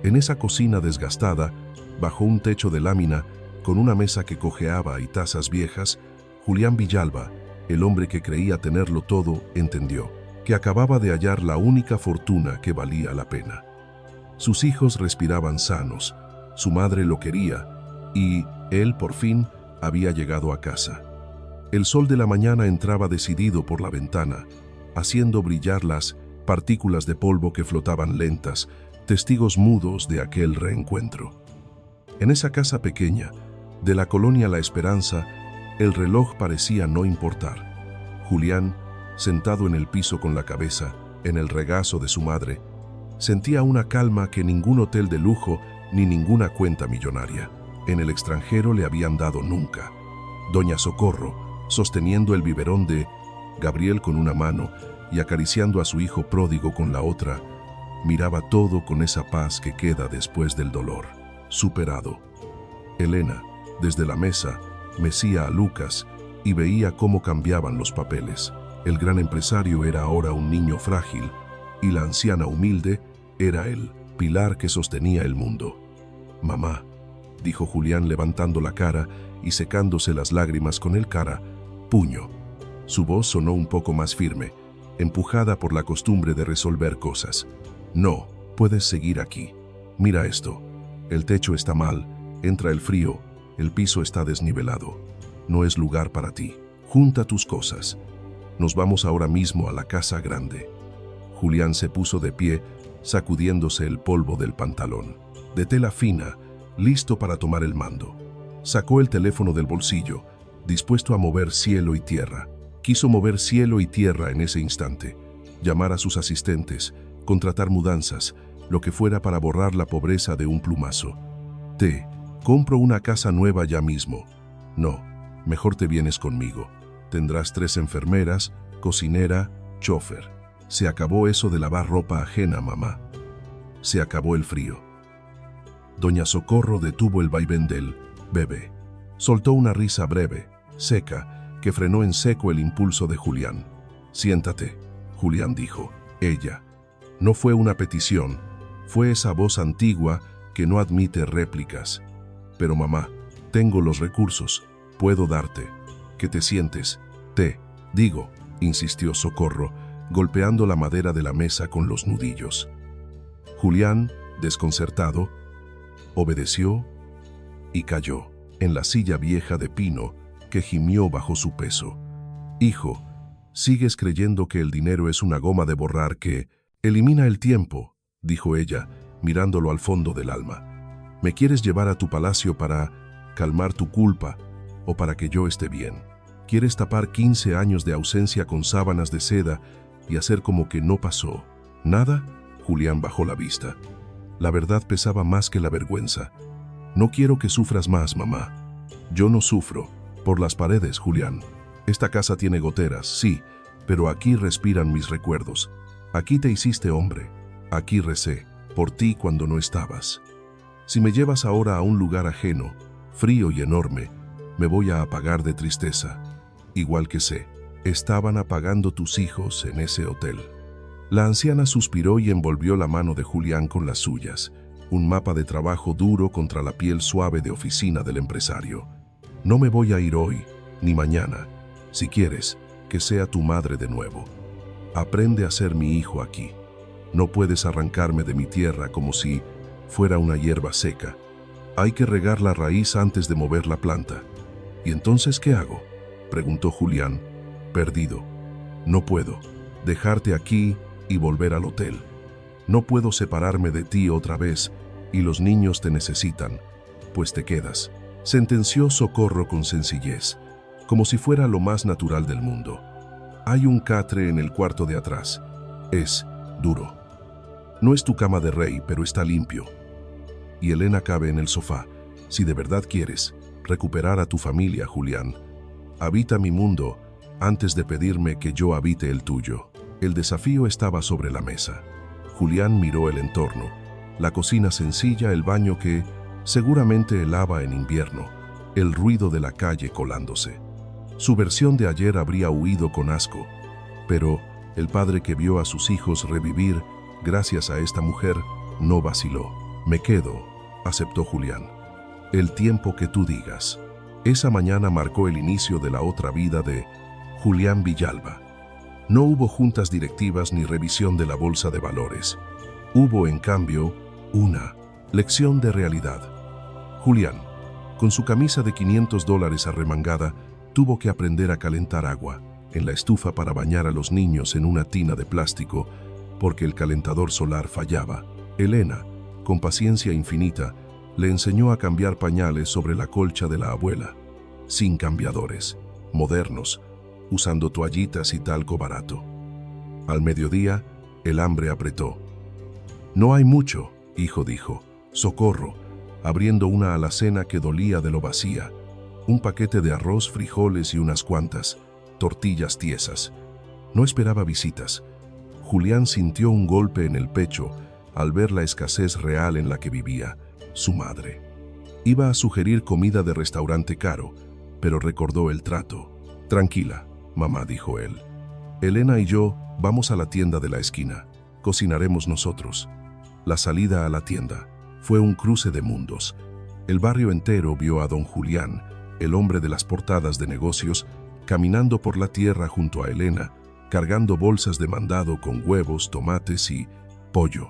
En esa cocina desgastada, bajo un techo de lámina, con una mesa que cojeaba y tazas viejas, Julián Villalba, el hombre que creía tenerlo todo, entendió que acababa de hallar la única fortuna que valía la pena. Sus hijos respiraban sanos, su madre lo quería, y él, por fin, había llegado a casa. El sol de la mañana entraba decidido por la ventana, haciendo brillar las partículas de polvo que flotaban lentas, testigos mudos de aquel reencuentro. En esa casa pequeña, de la colonia La Esperanza, el reloj parecía no importar. Julián, sentado en el piso con la cabeza en el regazo de su madre, sentía una calma que ningún hotel de lujo ni ninguna cuenta millonaria en el extranjero le habían dado nunca. Doña Socorro, sosteniendo el biberón de Gabriel con una mano y acariciando a su hijo pródigo con la otra, miraba todo con esa paz que queda después del dolor. Superado. Elena, desde la mesa, mecía a Lucas y veía cómo cambiaban los papeles. El gran empresario era ahora un niño frágil y la anciana humilde era el pilar que sostenía el mundo. «Mamá», dijo Julián levantando la cara y secándose las lágrimas con el puño. Su voz sonó un poco más firme, empujada por la costumbre de resolver cosas. «No, puedes seguir aquí. Mira esto. El techo está mal, entra el frío, el piso está desnivelado. No es lugar para ti. Junta tus cosas. Nos vamos ahora mismo a la casa grande». Julián se puso de pie, sacudiéndose el polvo del pantalón, de tela fina, listo para tomar el mando. Sacó el teléfono del bolsillo, dispuesto a mover cielo y tierra. Quiso mover cielo y tierra en ese instante, llamar a sus asistentes, contratar mudanzas, lo que fuera para borrar la pobreza de un plumazo. «Te compro una casa nueva ya mismo». «No, mejor te vienes conmigo. Tendrás 3 enfermeras, cocinera, chofer. Se acabó eso de lavar ropa ajena, mamá. Se acabó el frío». Doña Socorro detuvo el vaivén del bebé. Soltó una risa breve, seca, que frenó en seco el impulso de Julián. «Siéntate», Julián dijo. Ella. No fue una petición, fue esa voz antigua que no admite réplicas. «Pero mamá, tengo los recursos, puedo darte. ¿Qué te sientes?» «Te digo», insistió Socorro, golpeando la madera de la mesa con los nudillos. Julián, desconcertado, obedeció y cayó en la silla vieja de pino que gimió bajo su peso. «Hijo, ¿sigues creyendo que el dinero es una goma de borrar que elimina el tiempo?», dijo ella, mirándolo al fondo del alma. «¿Me quieres llevar a tu palacio para calmar tu culpa o para que yo esté bien? ¿Quieres tapar 15 años de ausencia con sábanas de seda y hacer como que no pasó nada?» Julián bajó la vista. La verdad pesaba más que la vergüenza. «No quiero que sufras más, mamá». «Yo no sufro. Por las paredes, Julián. Esta casa tiene goteras, sí, pero aquí respiran mis recuerdos. Aquí te hiciste hombre. Aquí recé por ti cuando no estabas. Si me llevas ahora a un lugar ajeno, frío y enorme, me voy a apagar de tristeza. Igual que sé, estaban apagando tus hijos en ese hotel». La anciana suspiró y envolvió la mano de Julián con las suyas, un mapa de trabajo duro contra la piel suave de oficina del empresario. «No me voy a ir hoy, ni mañana. Si quieres, que sea tu madre de nuevo. Aprende a ser mi hijo aquí. No puedes arrancarme de mi tierra como si fuera una hierba seca. Hay que regar la raíz antes de mover la planta». «¿Y entonces qué hago?», preguntó Julián, perdido. «No puedo dejarte aquí y volver al hotel. No puedo separarme de ti otra vez y los niños te necesitan, pues te quedas», sentenció Socorro con sencillez. como si fuera lo más natural del mundo. Hay un catre en el cuarto de atrás. Es duro. No es tu cama de rey, pero está limpio. Y Elena cabe en el sofá. Si de verdad quieres recuperar a tu familia, Julián, habita mi mundo antes de pedirme que yo habite el tuyo. El desafío estaba sobre la mesa. Julián miró el entorno. La cocina sencilla, el baño que seguramente helaba en invierno, el ruido de la calle colándose. Su versión de ayer habría huido con asco, pero el padre que vio a sus hijos revivir gracias a esta mujer no vaciló. Me quedo, aceptó Julián. El tiempo que tú digas. Esa mañana marcó el inicio de la otra vida de Julián Villalba. No hubo juntas directivas ni revisión de la bolsa de valores. Hubo, en cambio, una lección de realidad. Julián, con su camisa de $500 arremangada, tuvo que aprender a calentar agua en la estufa para bañar a los niños en una tina de plástico porque el calentador solar fallaba. Elena, con paciencia infinita, le enseñó a cambiar pañales sobre la colcha de la abuela, sin cambiadores, modernos, usando toallitas y talco barato. Al mediodía, el hambre apretó. No hay mucho, hijo, dijo. Socorro, abriendo una alacena que dolía de lo vacía. Un paquete de arroz, frijoles y unas cuantas tortillas tiesas. No esperaba visitas. Julián sintió un golpe en el pecho al ver la escasez real en la que vivía su madre. Iba a sugerir comida de restaurante caro, pero recordó el trato. Tranquila, mamá, dijo él. Elena y yo vamos a la tienda de la esquina. Cocinaremos nosotros. La salida a la tienda fue un cruce de mundos. El barrio entero vio a don Julián, el hombre de las portadas de negocios, caminando por la tierra junto a Elena, cargando bolsas de mandado con huevos, tomates y pollo.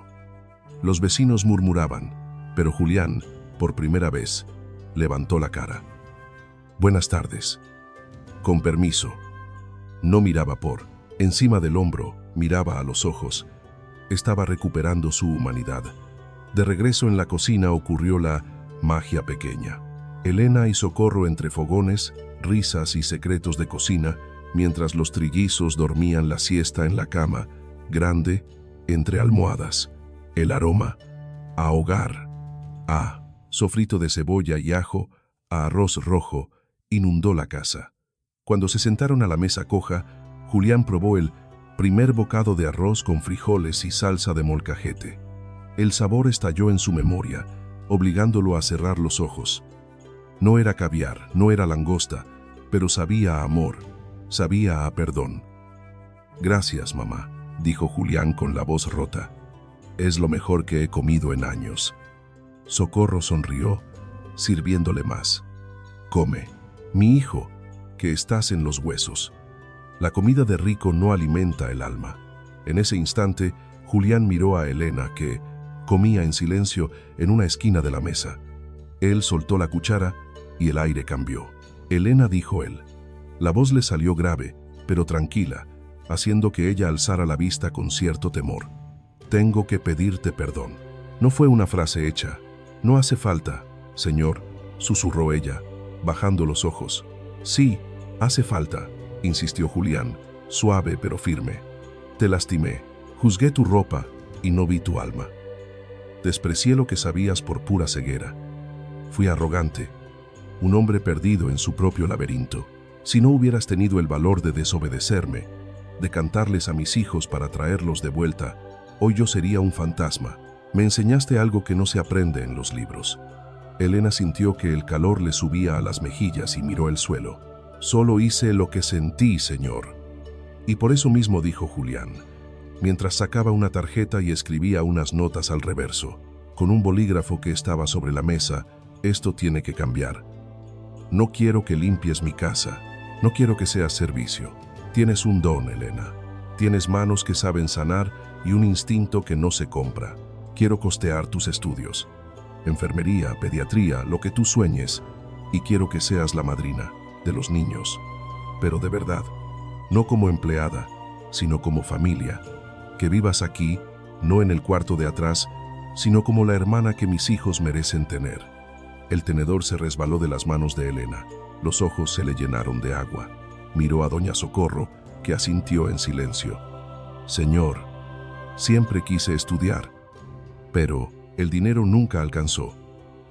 Los vecinos murmuraban, pero Julián, por primera vez, levantó la cara. Buenas tardes. Con permiso. No miraba por encima del hombro, miraba a los ojos. Estaba recuperando su humanidad. De regreso en la cocina ocurrió la magia pequeña. Elena y Socorro entre fogones, risas y secretos de cocina, mientras los trillizos dormían la siesta en la cama, grande, entre almohadas. El aroma, a hogar, a sofrito de cebolla y ajo, a arroz rojo, inundó la casa. Cuando se sentaron a la mesa coja, Julián probó el primer bocado de arroz con frijoles y salsa de molcajete. El sabor estalló en su memoria, obligándolo a cerrar los ojos. No era caviar, no era langosta, pero sabía a amor, sabía a perdón. Gracias, mamá, dijo Julián con la voz rota. Es lo mejor que he comido en años. Socorro sonrió, sirviéndole más. Come, mi hijo, que estás en los huesos. La comida de rico no alimenta el alma. En ese instante, Julián miró a Elena, que comía en silencio en una esquina de la mesa. Él soltó la cuchara y el aire cambió. Elena, dijo él. La voz le salió grave, pero tranquila, haciendo que ella alzara la vista con cierto temor. Tengo que pedirte perdón. No fue una frase hecha. No hace falta, señor, susurró ella, bajando los ojos. Sí, hace falta, insistió Julián, suave pero firme. Te lastimé, juzgué tu ropa y no vi tu alma. Desprecié lo que sabías por pura ceguera. Fui arrogante, un hombre perdido en su propio laberinto. Si no hubieras tenido el valor de desobedecerme, de cantarles a mis hijos para traerlos de vuelta, hoy yo sería un fantasma. Me enseñaste algo que no se aprende en los libros. Elena sintió que el calor le subía a las mejillas y miró el suelo. Solo hice lo que sentí, señor. Y por eso mismo, dijo Julián, mientras sacaba una tarjeta y escribía unas notas al reverso. Con un bolígrafo que estaba sobre la mesa, esto tiene que cambiar. No quiero que limpies mi casa. No quiero que seas servicio. Tienes un don, Elena. Tienes manos que saben sanar y un instinto que no se compra. Quiero costear tus estudios. Enfermería, pediatría, lo que tú sueñes. Y quiero que seas la madrina de los niños. Pero de verdad, no como empleada, sino como familia. Que vivas aquí, no en el cuarto de atrás, sino como la hermana que mis hijos merecen tener. El tenedor se resbaló de las manos de Elena. Los ojos se le llenaron de agua. Miró a doña Socorro, que asintió en silencio. Señor, siempre quise estudiar, pero el dinero nunca alcanzó.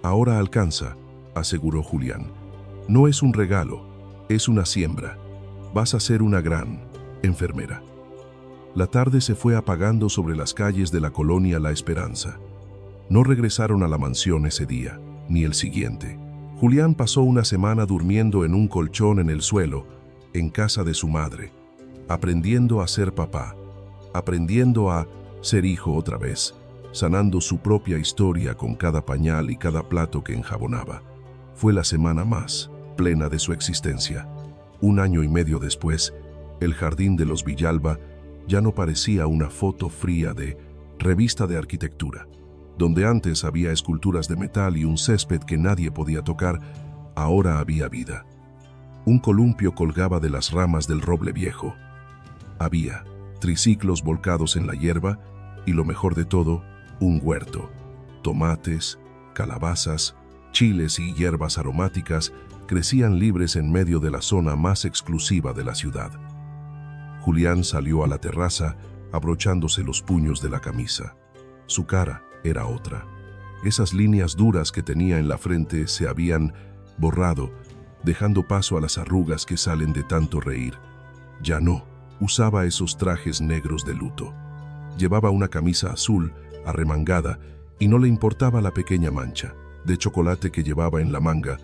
Ahora alcanza, aseguró Julián. No es un regalo, es una siembra. Vas a ser una gran enfermera. La tarde se fue apagando sobre las calles de la colonia La Esperanza. No regresaron a la mansión ese día, ni el siguiente. Julián pasó una semana durmiendo en un colchón en el suelo, en casa de su madre, aprendiendo a ser papá, aprendiendo a ser hijo otra vez, sanando su propia historia con cada pañal y cada plato que enjabonaba. Fue la semana más plena de su existencia. 1 año y medio después, el jardín de los Villalba ya no parecía una foto fría de revista de arquitectura. Donde antes había esculturas de metal y un césped que nadie podía tocar, ahora había vida. Un columpio colgaba de las ramas del roble viejo. Había triciclos volcados en la hierba y, lo mejor de todo, un huerto. Tomates, calabazas, chiles y hierbas aromáticas crecían libres en medio de la zona más exclusiva de la ciudad. Julián salió a la terraza abrochándose los puños de la camisa. Su cara era otra. Esas líneas duras que tenía en la frente se habían borrado, dejando paso a las arrugas que salen de tanto reír. Ya no usaba esos trajes negros de luto. Llevaba una camisa azul, arremangada, y no le importaba la pequeña mancha de chocolate que llevaba en la manga,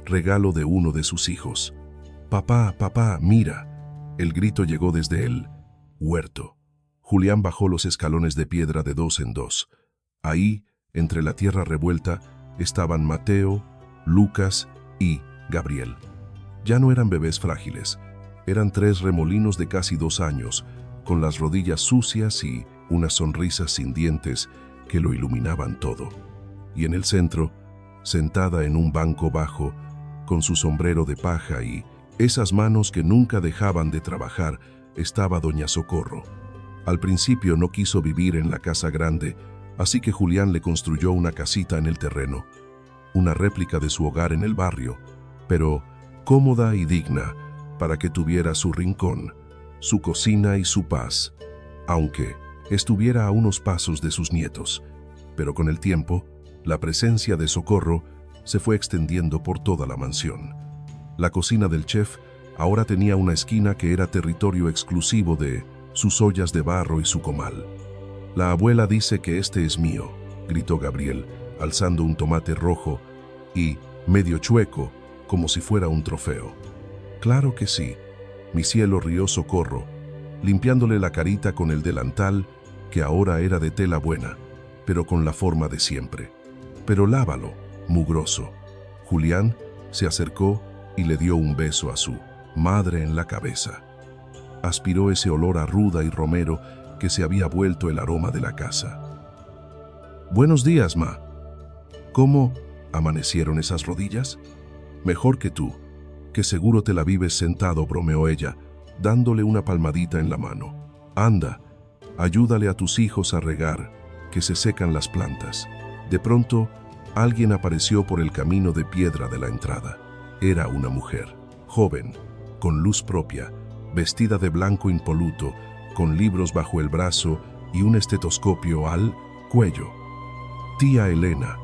regalo de uno de sus hijos. «Papá, papá, mira». El grito llegó desde el huerto. Julián bajó los escalones de piedra de 2 en 2. Ahí, entre la tierra revuelta, estaban Mateo, Lucas y Gabriel. Ya no eran bebés frágiles, eran 3 remolinos de casi 2 años, con las rodillas sucias y unas sonrisas sin dientes que lo iluminaban todo. Y en el centro, sentada en un banco bajo, con su sombrero de paja y esas manos que nunca dejaban de trabajar, estaba doña Socorro. Al principio no quiso vivir en la casa grande, así que Julián le construyó una casita en el terreno, una réplica de su hogar en el barrio, pero cómoda y digna, para que tuviera su rincón, su cocina y su paz, aunque estuviera a unos pasos de sus nietos. Pero con el tiempo, la presencia de Socorro se fue extendiendo por toda la mansión. La cocina del chef ahora tenía una esquina que era territorio exclusivo de sus ollas de barro y su comal. «La abuela dice que este es mío», gritó Gabriel, alzando un tomate rojo y medio chueco, como si fuera un trofeo. «Claro que sí», mi cielo, rió Socorro, limpiándole la carita con el delantal, que ahora era de tela buena, pero con la forma de siempre. «Pero lávalo, mugroso». Julián se acercó y le dio un beso a su madre en la cabeza. Aspiró ese olor a ruda y romero que se había vuelto el aroma de la casa. «Buenos días, ma». «¿Cómo amanecieron esas rodillas?» «Mejor que tú, que seguro te la vives sentado», bromeó ella, dándole una palmadita en la mano. «Anda, ayúdale a tus hijos a regar, que se secan las plantas». De pronto, alguien apareció por el camino de piedra de la entrada. Era una mujer, joven, con luz propia, vestida de blanco impoluto, con libros bajo el brazo y un estetoscopio al cuello. «Tía Elena»,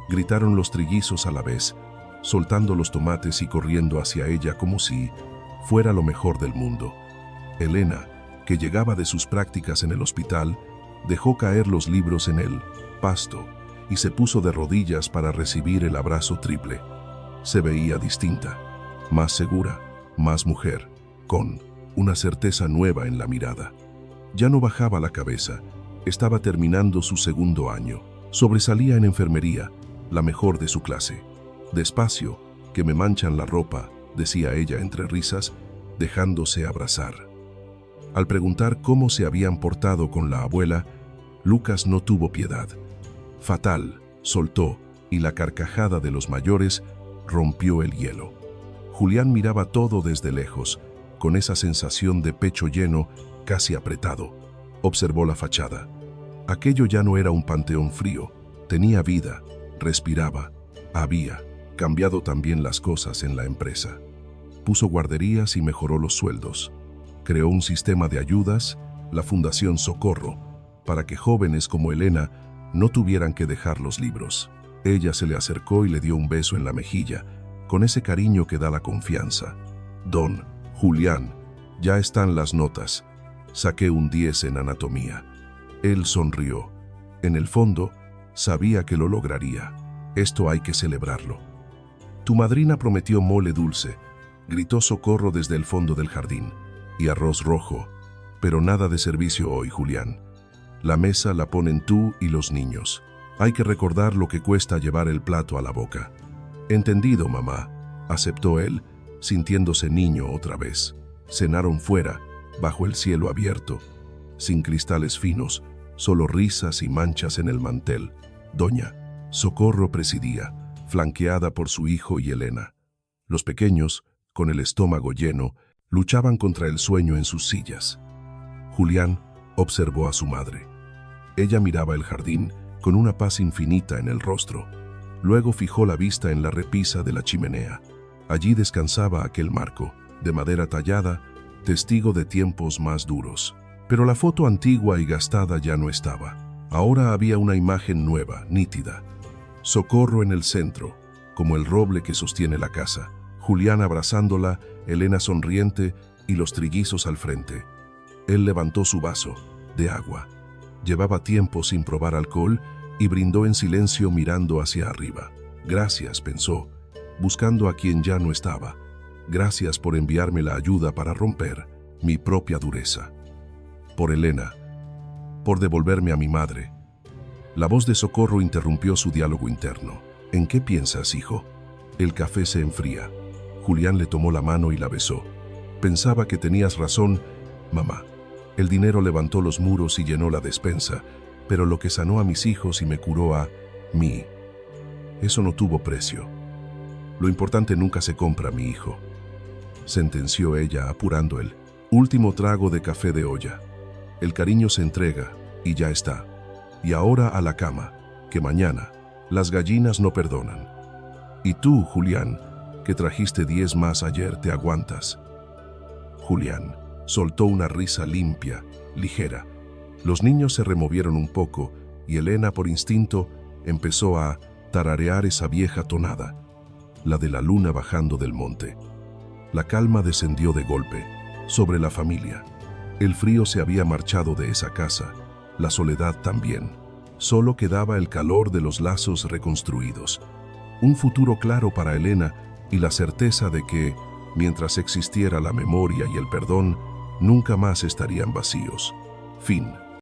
gritaron los trillizos a la vez, soltando los tomates y corriendo hacia ella como si fuera lo mejor del mundo. Elena, que llegaba de sus prácticas en el hospital, dejó caer los libros en el pasto y se puso de rodillas para recibir el abrazo triple. Se veía distinta, más segura, más mujer, con una certeza nueva en la mirada. Ya no bajaba la cabeza, estaba terminando su 2.º año. Sobresalía en enfermería, la mejor de su clase. «Despacio, que me manchan la ropa», decía ella entre risas, dejándose abrazar. Al preguntar cómo se habían portado con la abuela, Lucas no tuvo piedad. «Fatal», soltó, y la carcajada de los mayores rompió el hielo. Julián miraba todo desde lejos, con esa sensación de pecho lleno, casi apretado. Observó la fachada. Aquello ya no era un panteón frío, tenía vida, respiraba, había cambiado también las cosas en la empresa. Puso guarderías y mejoró los sueldos. Creó un sistema de ayudas, la Fundación Socorro, para que jóvenes como Elena no tuvieran que dejar los libros. Ella se le acercó y le dio un beso en la mejilla, con ese cariño que da la confianza. Don Julián, ya están las notas. Saqué un 10 en anatomía. Él sonrió. En el fondo, sabía que lo lograría. Esto hay que celebrarlo. Tu madrina prometió mole dulce, gritó Socorro desde el fondo del jardín, y arroz rojo, pero nada de servicio hoy, Julián. La mesa la ponen tú y los niños. Hay que recordar lo que cuesta llevar el plato a la boca. Entendido, mamá, aceptó él, sintiéndose niño otra vez. Cenaron fuera, bajo el cielo abierto, sin cristales finos, solo risas y manchas en el mantel. Doña Socorro presidía, flanqueada por su hijo y Elena. Los pequeños, con el estómago lleno, luchaban contra el sueño en sus sillas. Julián observó a su madre. Ella miraba el jardín con una paz infinita en el rostro. Luego fijó la vista en la repisa de la chimenea. Allí descansaba aquel marco, de madera tallada, testigo de tiempos más duros. Pero la foto antigua y gastada ya no estaba. Ahora había una imagen nueva, nítida. Socorro en el centro, como el roble que sostiene la casa. Julián abrazándola, Elena sonriente y los trillizos al frente. Él levantó su vaso, de agua. Llevaba tiempo sin probar alcohol y brindó en silencio mirando hacia arriba. Gracias, pensó, buscando a quien ya no estaba. Gracias por enviarme la ayuda para romper mi propia dureza. Por Elena, por devolverme a mi madre. La voz de Socorro interrumpió su diálogo interno. ¿En qué piensas, hijo? El café se enfría. Julián le tomó la mano y la besó. Pensaba que tenías razón, mamá. El dinero levantó los muros y llenó la despensa, pero lo que sanó a mis hijos y me curó a mí, eso no tuvo precio. Lo importante nunca se compra, mi hijo, sentenció ella apurando el último trago de café de olla. El cariño se entrega y ya está. Y ahora a la cama, que mañana las gallinas no perdonan. Y tú, Julián, que trajiste 10 más ayer, ¿te aguantas? Julián soltó una risa limpia, ligera. Los niños se removieron un poco y Elena, por instinto, empezó a tararear esa vieja tonada, la de la luna bajando del monte. La calma descendió de golpe sobre la familia. El frío se había marchado de esa casa, la soledad también. Solo quedaba el calor de los lazos reconstruidos. Un futuro claro para Elena y la certeza de que, mientras existiera la memoria y el perdón, nunca más estarían vacíos. Fin.